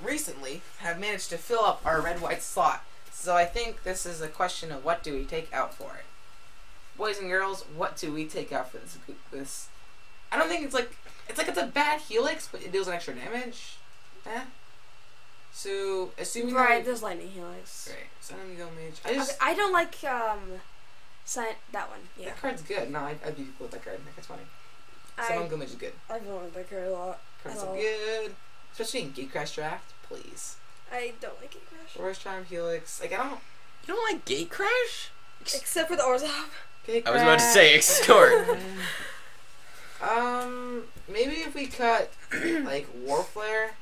recently have managed to fill up our red-white slot. So I think this is a question of what do we take out for it. Boys and girls, what do we take out for this? I don't think it's a bad Helix, but it deals an extra damage. So assuming there's lightning Helix. Right, Sun and Go Mage. I don't like that one. Yeah, that card's good. No, I'd be cool with that card. I think it's funny. Sun and Go Mage is good. I don't like that card a lot. Cards are good, especially in Gatecrash draft. Please. I don't like Gatecrash. Forest Charm Helix. Like I don't. You don't like Gatecrash? Except for the Orzhov. I was about to say extort. Maybe if we cut like Warflare,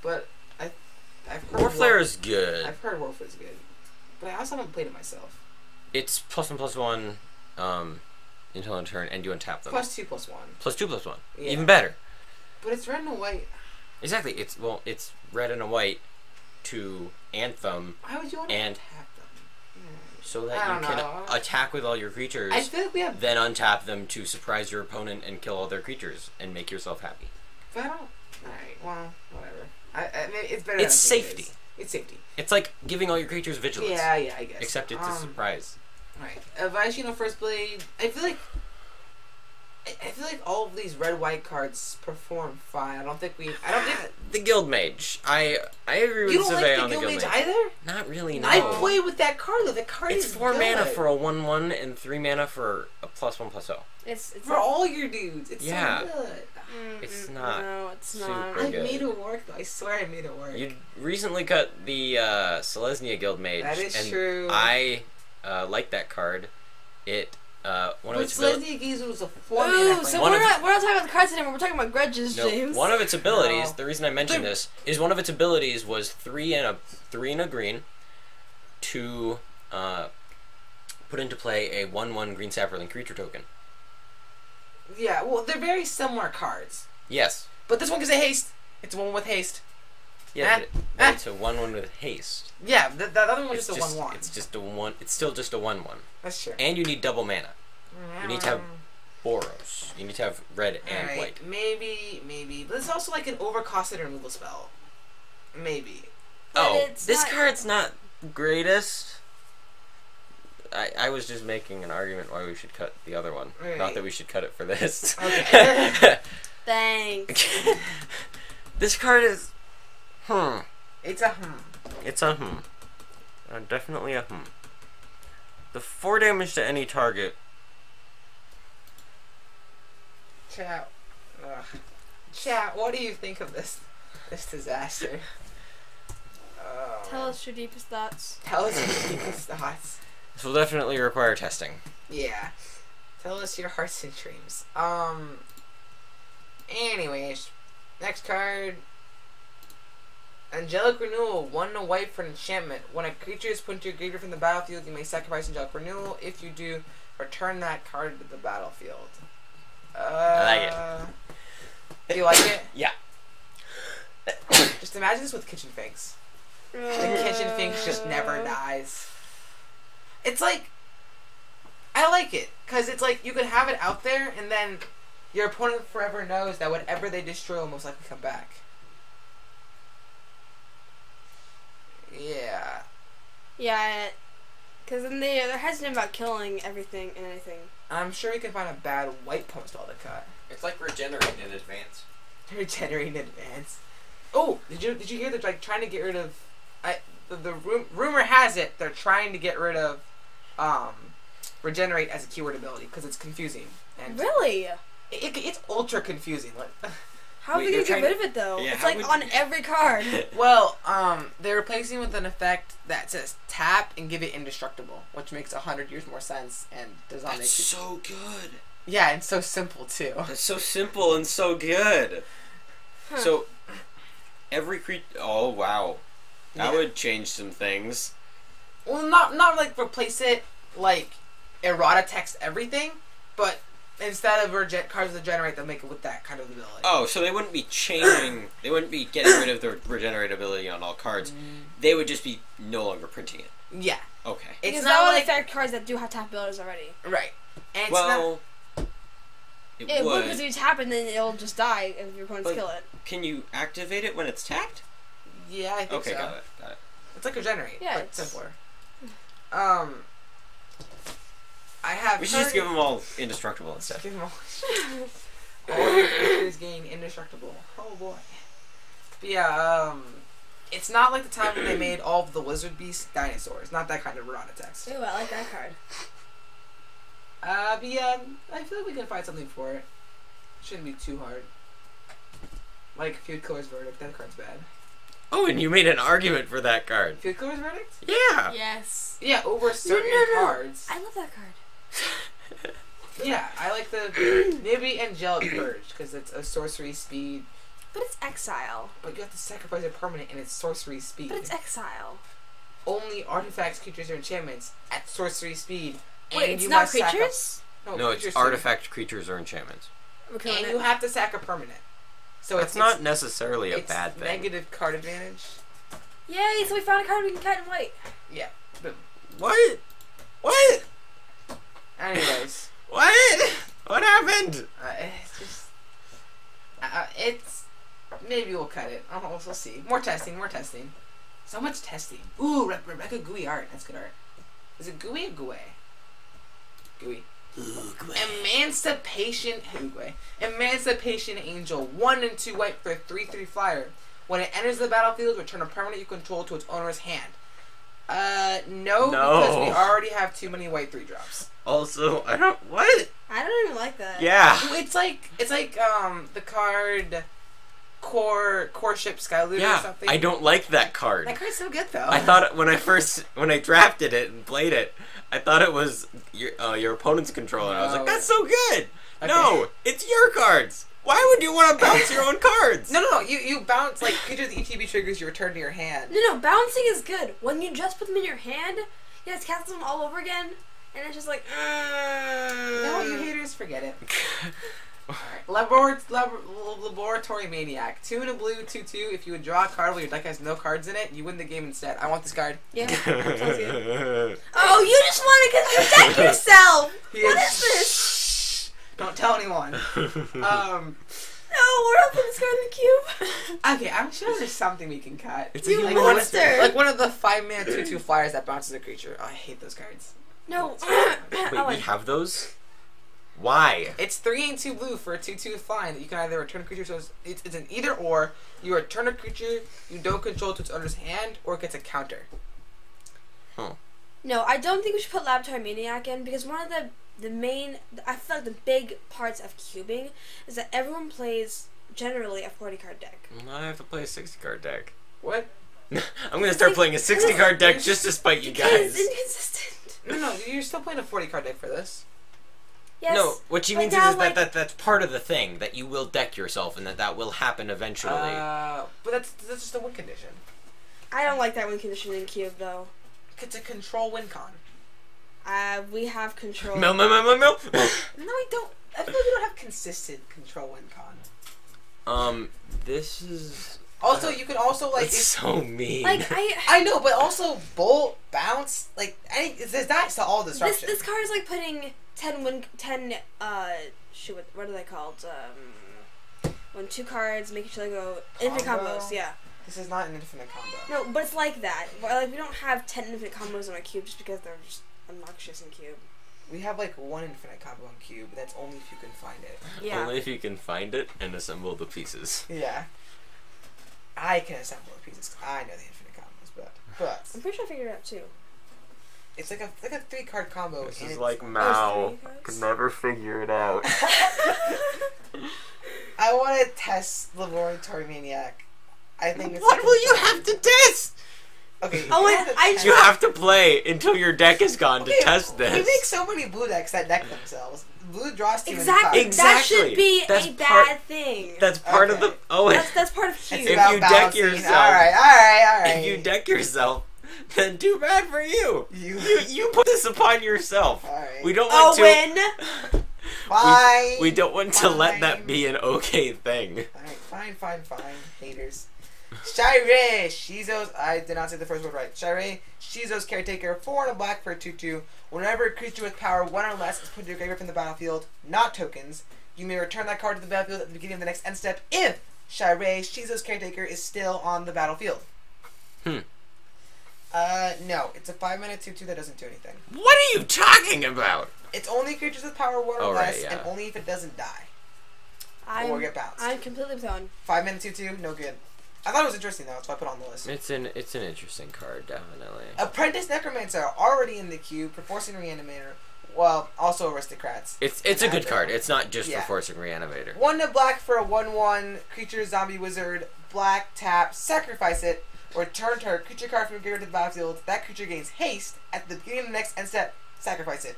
but I've heard Warflare is good. I've heard Warflare is good, but I also haven't played it myself. It's +1/+1 until in turn, and you untap them. +2/+1. +2/+1. Yeah. Even better. But it's red and a white. Exactly. It's red and a white to Anthem. Why would you want to untap them? So that you can attack with all your creatures. I feel like we have. Then untap them to surprise your opponent and kill all their creatures and make yourself happy. But I don't. Alright, well, whatever. I mean, it's better. It's safety. It's safety. It's like giving all your creatures vigilance. Yeah, I guess. Except it's a surprise. Alright. Vaishino First Blade. I feel like all of these red-white cards perform fine. I don't think the Guild Mage. I agree with Saveia on the Guild Mage. Either? Not really. No. I play with that card though. The card it's is 4 good. mana for a 1/1 and 3 mana for a +1/+0. It's for all your dudes. It's so good. It's not. No, it's not. I made it work though. I swear I made it work. You recently cut the Selesnya Guild Mage. That is and true. I like that card. It one of its Selesnya Guild was a 4 mana. So we're not talking about the cards anymore. We're talking about grudges, James. One of its abilities. The reason I mentioned this is one of its abilities was 3 and a green to put into play a 1/1 green sapperling creature token. Yeah, well, they're very similar cards. Yes. But this one gives a haste. It's one with haste. Yeah, but it's a 1/1 with haste. Yeah, the other one's just a 1/1. It's just a 1. It's still just a 1/1. That's true. And you need double mana. You need to have Boros. You need to have red and white. Maybe. But it's also like an overcosted removal spell. Maybe. But this card's not greatest. I was just making an argument why we should cut the other one. Right. Not that we should cut it for this. Okay. Thanks. This card is... It's a It's a definitely a The 4 damage to any target. Chat. Chat, what do you think of this disaster? Tell us your deepest thoughts. Tell us your deepest thoughts. This will definitely require testing. Yeah. Tell us your hearts and dreams. Anyways, next card. Angelic Renewal, 1 white for an enchantment. When a creature is put into your graveyard from the battlefield, you may sacrifice Angelic Renewal. If you do, return that card to the battlefield. I like it. Do you like it? Yeah. Just imagine this with Kitchen Finks. The Kitchen Finks just never dies. It's like, I like it, because it's like, you could have it out there, and then your opponent forever knows that whatever they destroy will most likely come back. Yeah. Yeah, because then they're hesitant about killing everything and anything. I'm sure we can find a bad white spell to cut. It's like regenerating in advance. Regenerating in advance. Oh, did you hear they're like trying to get rid of rumor has it they're trying to get rid of regenerate as a keyword ability because it's confusing. And really? It's ultra confusing. Like, how are they gonna get rid of it though? Yeah, it's like on every card. Well, they're replacing with an effect that says tap and give it indestructible, which makes 100 years more sense and does not make it so good. Yeah, and so simple too. That's so simple and so good. Huh. So every creature. Oh wow, that would change some things. Well, not like replace it like errata text everything, but instead of cards that generate, they'll make it with that kind of ability. Oh, so they wouldn't be changing. They wouldn't be getting rid of the regenerate ability on all cards. They would just be no longer printing it. Yeah. Okay. Because It's that not would like affect cards that do have tap abilities already. right. And it's Well, It would would. because if you tap it, then it'll just die if your opponents But- kill it. Can you activate it when it's tapped? yeah, I think Okay, so. got it. It's like regenerate, Yeah, but it's- simpler. I have. We should just give them all indestructible instead. Give them all your creatures gain indestructible. Oh boy. But yeah, it's not like the time when they made all of the lizard beast dinosaurs. Not that kind of errata text. Ooh, I like that card. But yeah, I feel like we can find something for it. Shouldn't be too hard. Like Field Killer's Verdict, that card's bad. Oh, and you made an argument for that card. Field Killer's Verdict? Yeah. Yes. Yeah, over certain cards. I love that card. Yeah, I like the maybe Angelic Purge because it's a sorcery speed, But it's exile. but you have to sacrifice a permanent and it's sorcery speed. But it's exile. Only artifacts, creatures, or enchantments at sorcery speed. Wait, and it's you not must creatures? No, it's creatures too. artifact creatures or enchantments. Okay, And you have to sack a permanent. So It's not necessarily a it's bad thing. negative card advantage. Yay, so we found a card we can cut in white. Yeah. Boom. What? What? Anyways, What? What happened? it's just it's maybe we'll cut it. We'll see. More testing. So much testing. Ooh, Rebecca Gooey art. That's good art. Is it gooey or gooey? Gooey. Emancipation Angel. 1 and 2 white for a 3/3 flyer. When it enters the battlefield, return a permanent you control to its owner's hand. No, because we already have too many white 3-drops. Also, I don't. What? I don't even like that. Yeah. It's like the card core ship Skylooter or something. I don't like that card. That card's so good though. I thought when I drafted it and played it, I thought it was your opponent's controller. I was like, that's so good. Okay. No, it's your cards. Why would you want to bounce your own cards? No. You bounce like creatures with ETB triggers. You return to your hand. No, bouncing is good. When you just put them in your hand, you have to cast them all over again, and it's just like. No, you haters, forget it. Alright. Laboratory Maniac. 2 and a blue, 2/2. If you would draw a card while your deck has no cards in it, you win the game instead. I want this card. Yeah. Sounds good. Oh, you just want to protect yourself. What is this? Don't tell anyone. No, we're not putting this card in the cube. Okay, I'm sure there's something we can cut. It's You a monster. Like one of the 5-mana 2/2 flyers that bounces a creature. Oh, I hate those cards. No. Wait, we have those? Why? It's 3 and 2 blue for a 2/2 flying that you can either return a creature to it's an either or. You return a creature you don't control to its owner's hand, or it gets a counter. No, I don't think we should put Laboratory Maniac in because one of the main, I feel like the big parts of cubing is that everyone plays generally a 40-card deck. I have to play a 60-card deck. What? I'm gonna start playing a 60-card deck just to spite you Because guys. it's inconsistent. No, you're still playing a 40-card deck for this. Yes. No, what she but means now, is like- that's part of the thing, that you will deck yourself and that will happen eventually. But that's just a win condition. I don't like that win condition in cube though. It's a control win con. We have control. Mel. No, I don't. I feel like we don't have consistent control win con. This is... Also, you can also like. That's so mean. Like I know, but also bolt, bounce, like there's dice to all disruption. this card is like putting 10 what are they called? When 2 cards make each other go infinite Combo? combos. Yeah. This is not an infinite combo. No, but it's like that. Like we don't have 10 infinite combos on our cube just because they're just obnoxious in cube. We have like 1 infinite combo on cube. But that's only if you can find it. Yeah. Only if you can find it and assemble the pieces. Yeah. I can assemble the pieces. I know the infinite combos, but But I'm pretty sure I figured it out too. it's like a 3-card combo. This and is it's- like Oh, Mao. it's 3 cards? Could never figure it out. I want to test Laboratory Maniac. I think it's What will you have to test? Okay. Oh, wait, You have to play until your deck is gone to test We this. make so many blue decks that deck themselves. Blue draws too many Exactly. cards. Exactly. That should be That's a part- bad thing. That's part of Okay. the. Oh, wait. That's part of It's Q. If about you deck balancing. yourself- All right. If you deck yourself, then too bad for you. You- You put this upon yourself. All right. We don't want Owen. to. Fine. We don't want to let that Fine. be an okay thing. Alright, fine. Haters. Shirei Shizo's. I did not say the first word right. Shirei Shizo's Caretaker. 4 and a black for a 2/2. Whenever a creature with power 1 or less is put to your graveyard from the battlefield, not tokens, you may return that card to the battlefield at the beginning of the next end step if Shirei Shizo's Caretaker is still on the battlefield. No. It's a 5-mana 2/2 that doesn't do anything. What are you talking about? It's only creatures with power 1 or Oh, right, less, yeah. and only if it doesn't die. Or get bounced. I'm completely thrown. 5-mana 2/2, no good. I thought it was interesting though, that's why I put it on the list. It's an interesting card, definitely. Apprentice Necromancer, already in the queue, for forcing Reanimator. Well, also Aristocrats. It's a good card. It's not just Yeah. for forcing Reanimator. 1 to black for a 1/1 creature zombie wizard. Black tap, sacrifice it, or return to a creature card from your graveyard to the battlefield. That creature gains haste at the beginning of the next end step. Sacrifice it.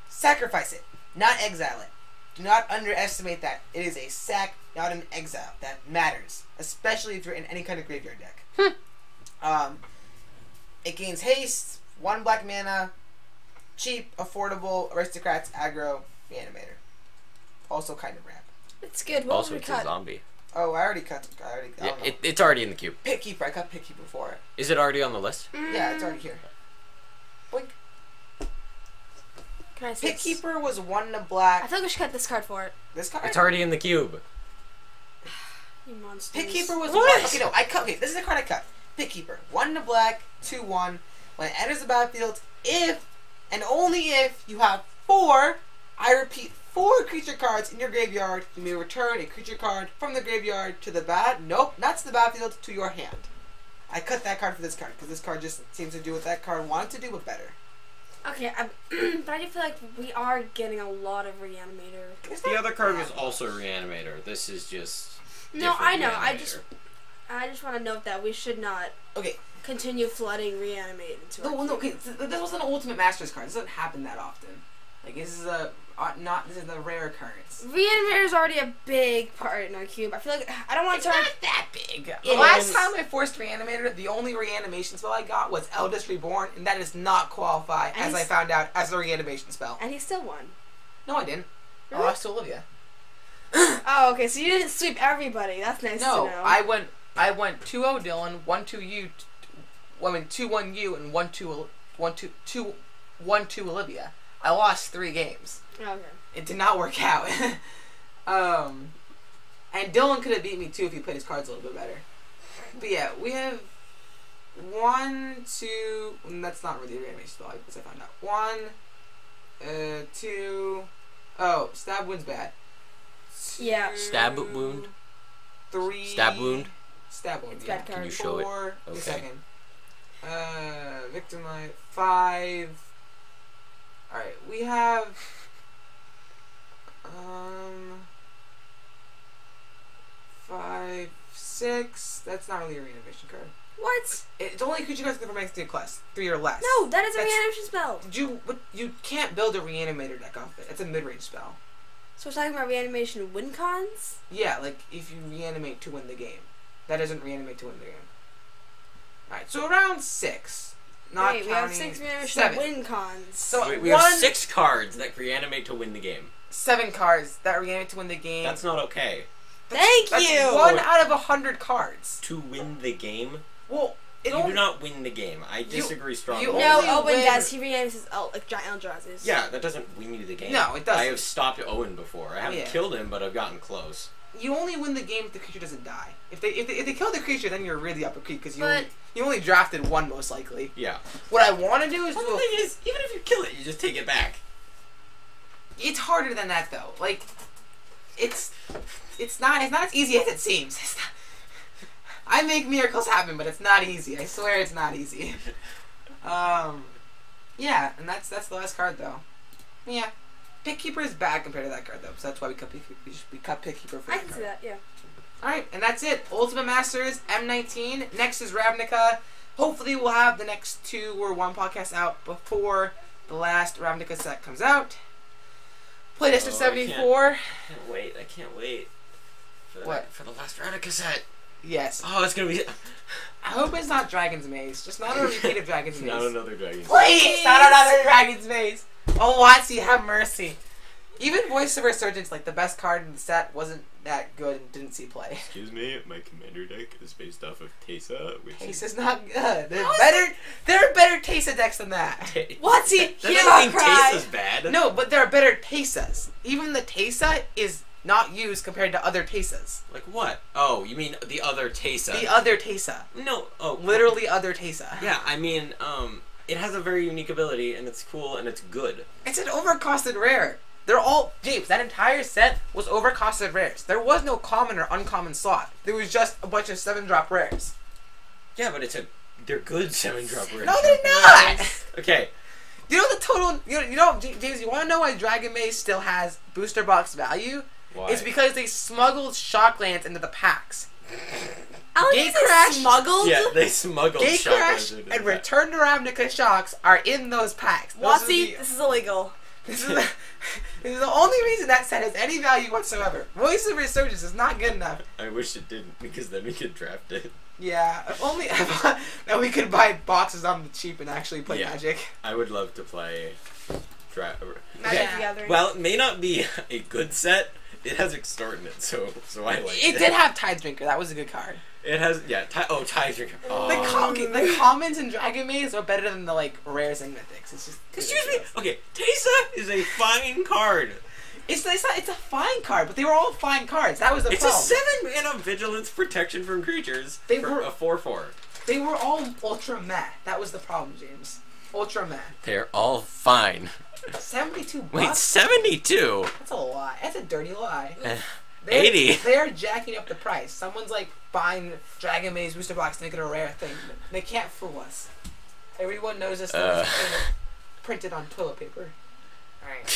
Sacrifice it, not exile it. Do not underestimate that. It is a sack, not an exile. That matters, especially if you're in any kind of graveyard deck. It gains haste, 1 black mana, cheap, affordable, Aristocrats, aggro, Reanimator. Also kind of rap. It's good. What Also, would we it's a cut? zombie. Oh, I already cut. I Yeah, don't know. it's already in the cube. Pit Keeper. I cut Pit Keeper for it. Is it already on the list? Yeah, it's already here. Blink. Can I see Pit this? Keeper was 1 to I black. feel like we should cut this card for it. This card? It's already in the cube. You monsters. Pit Keeper was What? 1. Okay, no, I cut. Okay, this is the card I cut. Pit Keeper. 1 to black, 2/1. When it enters the battlefield, if and only if you have 4, I repeat, 4 creature cards in your graveyard, you may return a creature card from the graveyard to the Nope, not to the battlefield, to your hand. I cut that card for this card, because this card just seems to do what that card wanted to do, but better. Okay, but I do feel like we are getting a lot of Reanimator. It's The not other card that was also Reanimator. This is just. No, different I know. Reanimator. I just want to note that we should not Okay. continue flooding Reanimate into No, our no, queue. okay. This was an Ultimate Masters card. This doesn't happen that often. Like this is a this is a rare occurrence. Reanimator is already a big part in our cube. I feel like I don't want to turn. that big. The It last is. time I forced Reanimator, the only reanimation spell I got was Eldest Reborn, and that does not qualify, And as I he's- found out, as a reanimation spell. And he still won. No, I didn't. I Really? lost to Olivia. Oh, okay. So you didn't sweep everybody. That's nice No, to know. I went 2-0 Dylan, 1-2 you, 2-1 you, and 1-2 Olivia. I lost 3 games. Okay. It did not work out. And Dylan could have beat me too if he played his cards a little bit better. But yeah, we have 1, 2. That's not really a reanimation spell, as I found out. 1, 2. Oh, stab wound's bad. Yeah. Stab wound? 3. Stab wound? Stab wound. It's Yeah. bad Can card. you show it? 4. Okay. A second. Victimize. 5. Alright, we have 5, 6. That's not really a reanimation card. What? It's only creature cards from Master class, 3 or less. No, that is a That's- reanimation spell. You can't build a reanimator deck off it. It's a mid-range spell. So we're talking about reanimation win cons? Yeah, like if you reanimate to win the game. That doesn't reanimate to win the game. Alright, so around 6. Not Wait, we have counting 6 reanimation 7. win cons. So We one, have 6 cards that reanimate to win the game. 7 cards that reanimate to win the game. That's not okay. Thank That's you! 1 out of 100 cards. To win the game? Well, it You only, do not win the game. I disagree strongly. you No, only Owen win- does. He reanimates his like giant Eldrazi's. Yeah, that doesn't win you the game. No, it doesn't. I have stopped Owen before. I haven't Yeah. killed him, but I've gotten close. You only win the game if the creature doesn't die. If they kill the creature, then you're really up a creek because But- you only drafted 1 most likely. Yeah. What I want to do is Well, do the a thing is, even if you kill it, you just take it back. It's harder than that though. Like, it's not as easy as it seems. It's not, I make miracles happen, but it's not easy. I swear it's not easy. Yeah, and that's the last card though. Yeah, Pick Keeper is bad compared to that card though, so that's why we cut Pick Keeper for I that can card. see that, yeah. Alright, and that's it. Ultimate Masters, M19. Next is Ravnica. Hopefully we'll have the next 2 or 1 podcast out before the last Ravnica set comes out. Playtester 74. I can't wait. What? For the last Ravnica set. Yes. Oh, it's gonna be... I hope it's not Dragon's Maze. Just not a repeat of Dragon's Maze. Not another Dragon's Maze. Please! Not another Dragon's Maze! Oh, Watsy, have mercy. Even Voice of Resurgence, like the best card in the set, wasn't that good and didn't see play. Excuse me, my commander deck is based off of Teysa, which Teysa's not good. There are better Teysa decks than that. Watsy, That doesn't mean Teysa's bad. No, but there are better Teysas. Even the Teysa is not used compared to other Teysas. Like what? Oh, you mean the other Teysa? The other Teysa. No, oh. Literally other Teysa. Yeah, I mean, it has a very unique ability, and it's cool, and it's good. It's an overcosted rare. They're all... James, that entire set was overcosted rares. There was no common or uncommon slot. There was just a bunch of 7-drop rares. Yeah, but they're good 7-drop rares. No, they're not! Okay. You know the total... You know, James, you want to know why Dragon Maze still has booster box value? Why? It's because they smuggled Shocklands into the packs. Gatecrash smuggled? Yeah, they smuggled Gatecrash Shocklands into and the pack. Return to Ravnica Shocks are in those packs. Watsy, this is illegal. This is the only reason that set has any value whatsoever. Voice of Resurgence is not good enough. I wish it didn't, because then we could draft it. Yeah, if only that we could buy boxes on the cheap and actually play Magic. I would love to play Magic the Gathering. Well, it may not be a good set. It has Extortionate, so I like it. It did have Tide Drinker. That was a good card. It has, yeah, Tide Drinker. Oh. The commons in Dragon Maze are better than the like rares and mythics. It's just Excuse me. Okay, Teysa is a fine card. It's a fine card, but they were all fine cards. That was the problem. It's a 7-mana vigilance protection from creatures. They for were a 4/4. They were all ultra meh. That was the problem, James. Ultra meh. They're all fine. $72. Wait, 72? That's a lie. That's a dirty lie. 80. They're jacking up the price. Someone's like buying Dragon Maze booster box to make it a rare thing. They can't fool us. Everyone knows this thing is printed on toilet paper. Alright.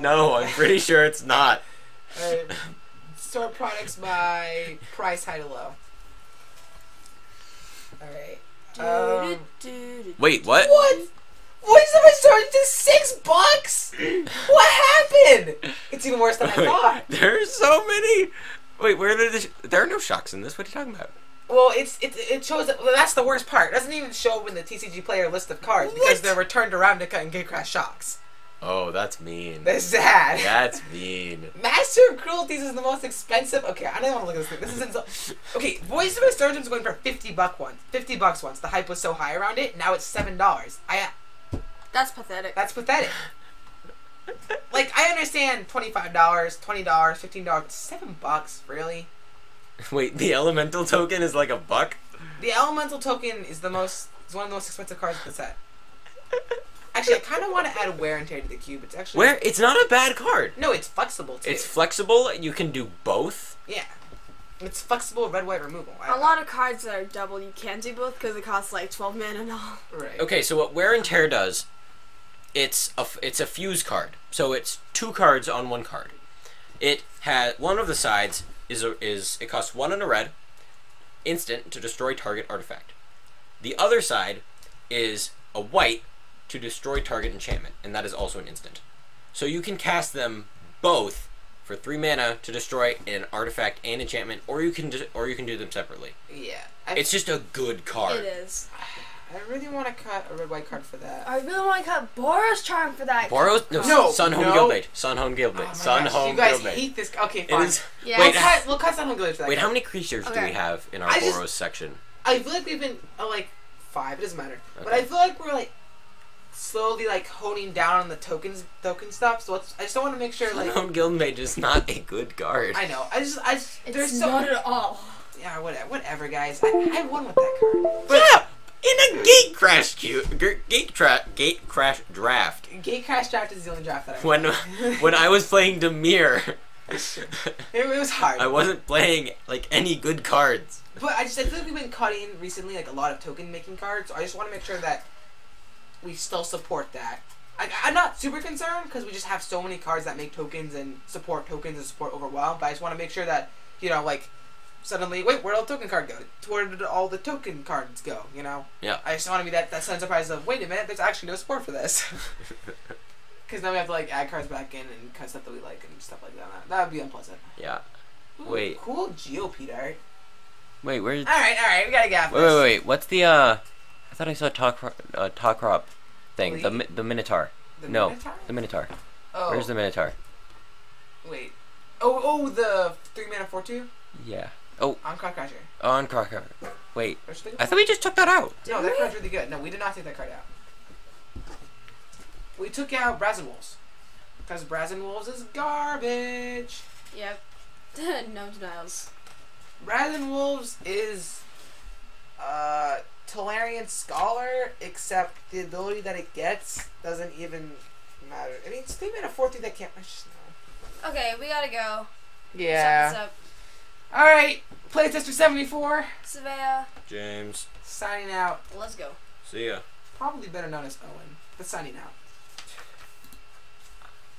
No, I'm pretty sure it's not. Alright. Sort products by price high to low. Alright. Wait, what? What? Voice of Resurgence is $6? What happened? It's even worse than I thought. There's so many. Wait, where are there are no shocks in this. What are you talking about? Well, it shows that that's the worst part. It doesn't even show up in the TCG player list of cards because they're returned to Ravnica and Gatecrash Shocks. Oh, that's mean. That's sad. That's mean. Master of Cruelties is the most expensive. Okay, I don't want to look at this thing. This is insane. Okay, Voice of Resurgence going for $50 once. The hype was so high around it. Now it's $7. That's pathetic. That's pathetic. Like, I understand $25, $20, $15, but $7, really? Wait, the elemental token is like $1? The elemental token is one of the most expensive cards in the set. Actually, I kind of want to add wear and tear to the cube. It's actually It's not a bad card. No, it's flexible too. It's flexible. You can do both. Yeah, it's flexible red-white removal. A lot of cards that are double, you can't do both because it costs like 12 mana and all. Right. Okay, so what wear and tear does, it's a fuse card. So it's 2 cards on 1 card. It has one of the sides is it costs 1 and a red, instant to destroy target artifact. The other side is a white to destroy target enchantment, and that is also an instant. So you can cast them both for 3 mana to destroy an artifact and enchantment, or you can do them separately. Yeah. It's just a good card. It is. I really want to cut a red-white card for that. I really want to cut Boros Charm for that. Boros? No, Sun Home Guildmate. Sun Home Guildmate. Oh Sun Home you guys Guildmate. hate this. Okay, It fine. is. Yeah. Wait, We'll cut Sun Home Guildmate for that. wait. card. How many creatures do we have in our Boros section? I feel like we've been like 5. It doesn't matter. Okay. But I feel like we're like slowly like honing down on the token stuff. So I just don't want to make sure Sun like. Home Guildmate is not a good card. I know. I just there's It's so not at all. yeah whatever guys. I won with that card. But Yeah, in a gate crash draft. Gate Crash Draft is the only draft that I won. When I was playing Demir, It was hard. I wasn't playing like any good cards. But I feel like we've been cutting recently like a lot of token making cards. So I just want to make sure that we still support that. I'm not super concerned because we just have so many cards that make tokens and support Overwhelm. But I just want to make sure that, you know, like, suddenly, wait, where'd all the token card go? Where did all the token cards go, you know? Yeah. I just want to be that sudden surprise of, wait a minute, there's actually no support for this. Because now we have to, like, add cards back in and cut stuff that we like and stuff like that. That would be unpleasant. Yeah. Ooh, Wait. Cool GeoPete art. Wait, where's... Alright, we gotta get off this. Wait. What's the, I thought I saw Talkrop thing. The Minotaur. The No. Minotaur? The Minotaur. Oh. Where's the Minotaur? Wait. Oh, the 3-mana 4/2? Yeah. Oh, On Cardcrusher. on Crocker. Wait. Don't you think I thought we just took that out. No, that card's really good. No, we did not take that card out. We took out Brazen Wolves. Because Brazen Wolves is garbage. Yep. No denials. Brazen Wolves is Talarian Scholar, except the ability that it gets doesn't even matter. I mean, it's 3-mana 4/3 that can't... Okay, we gotta go. Yeah. What's up? Alright, Playtester 74. Saveia. James. Signing out. Let's go. See ya. Probably better known as Owen, but signing out.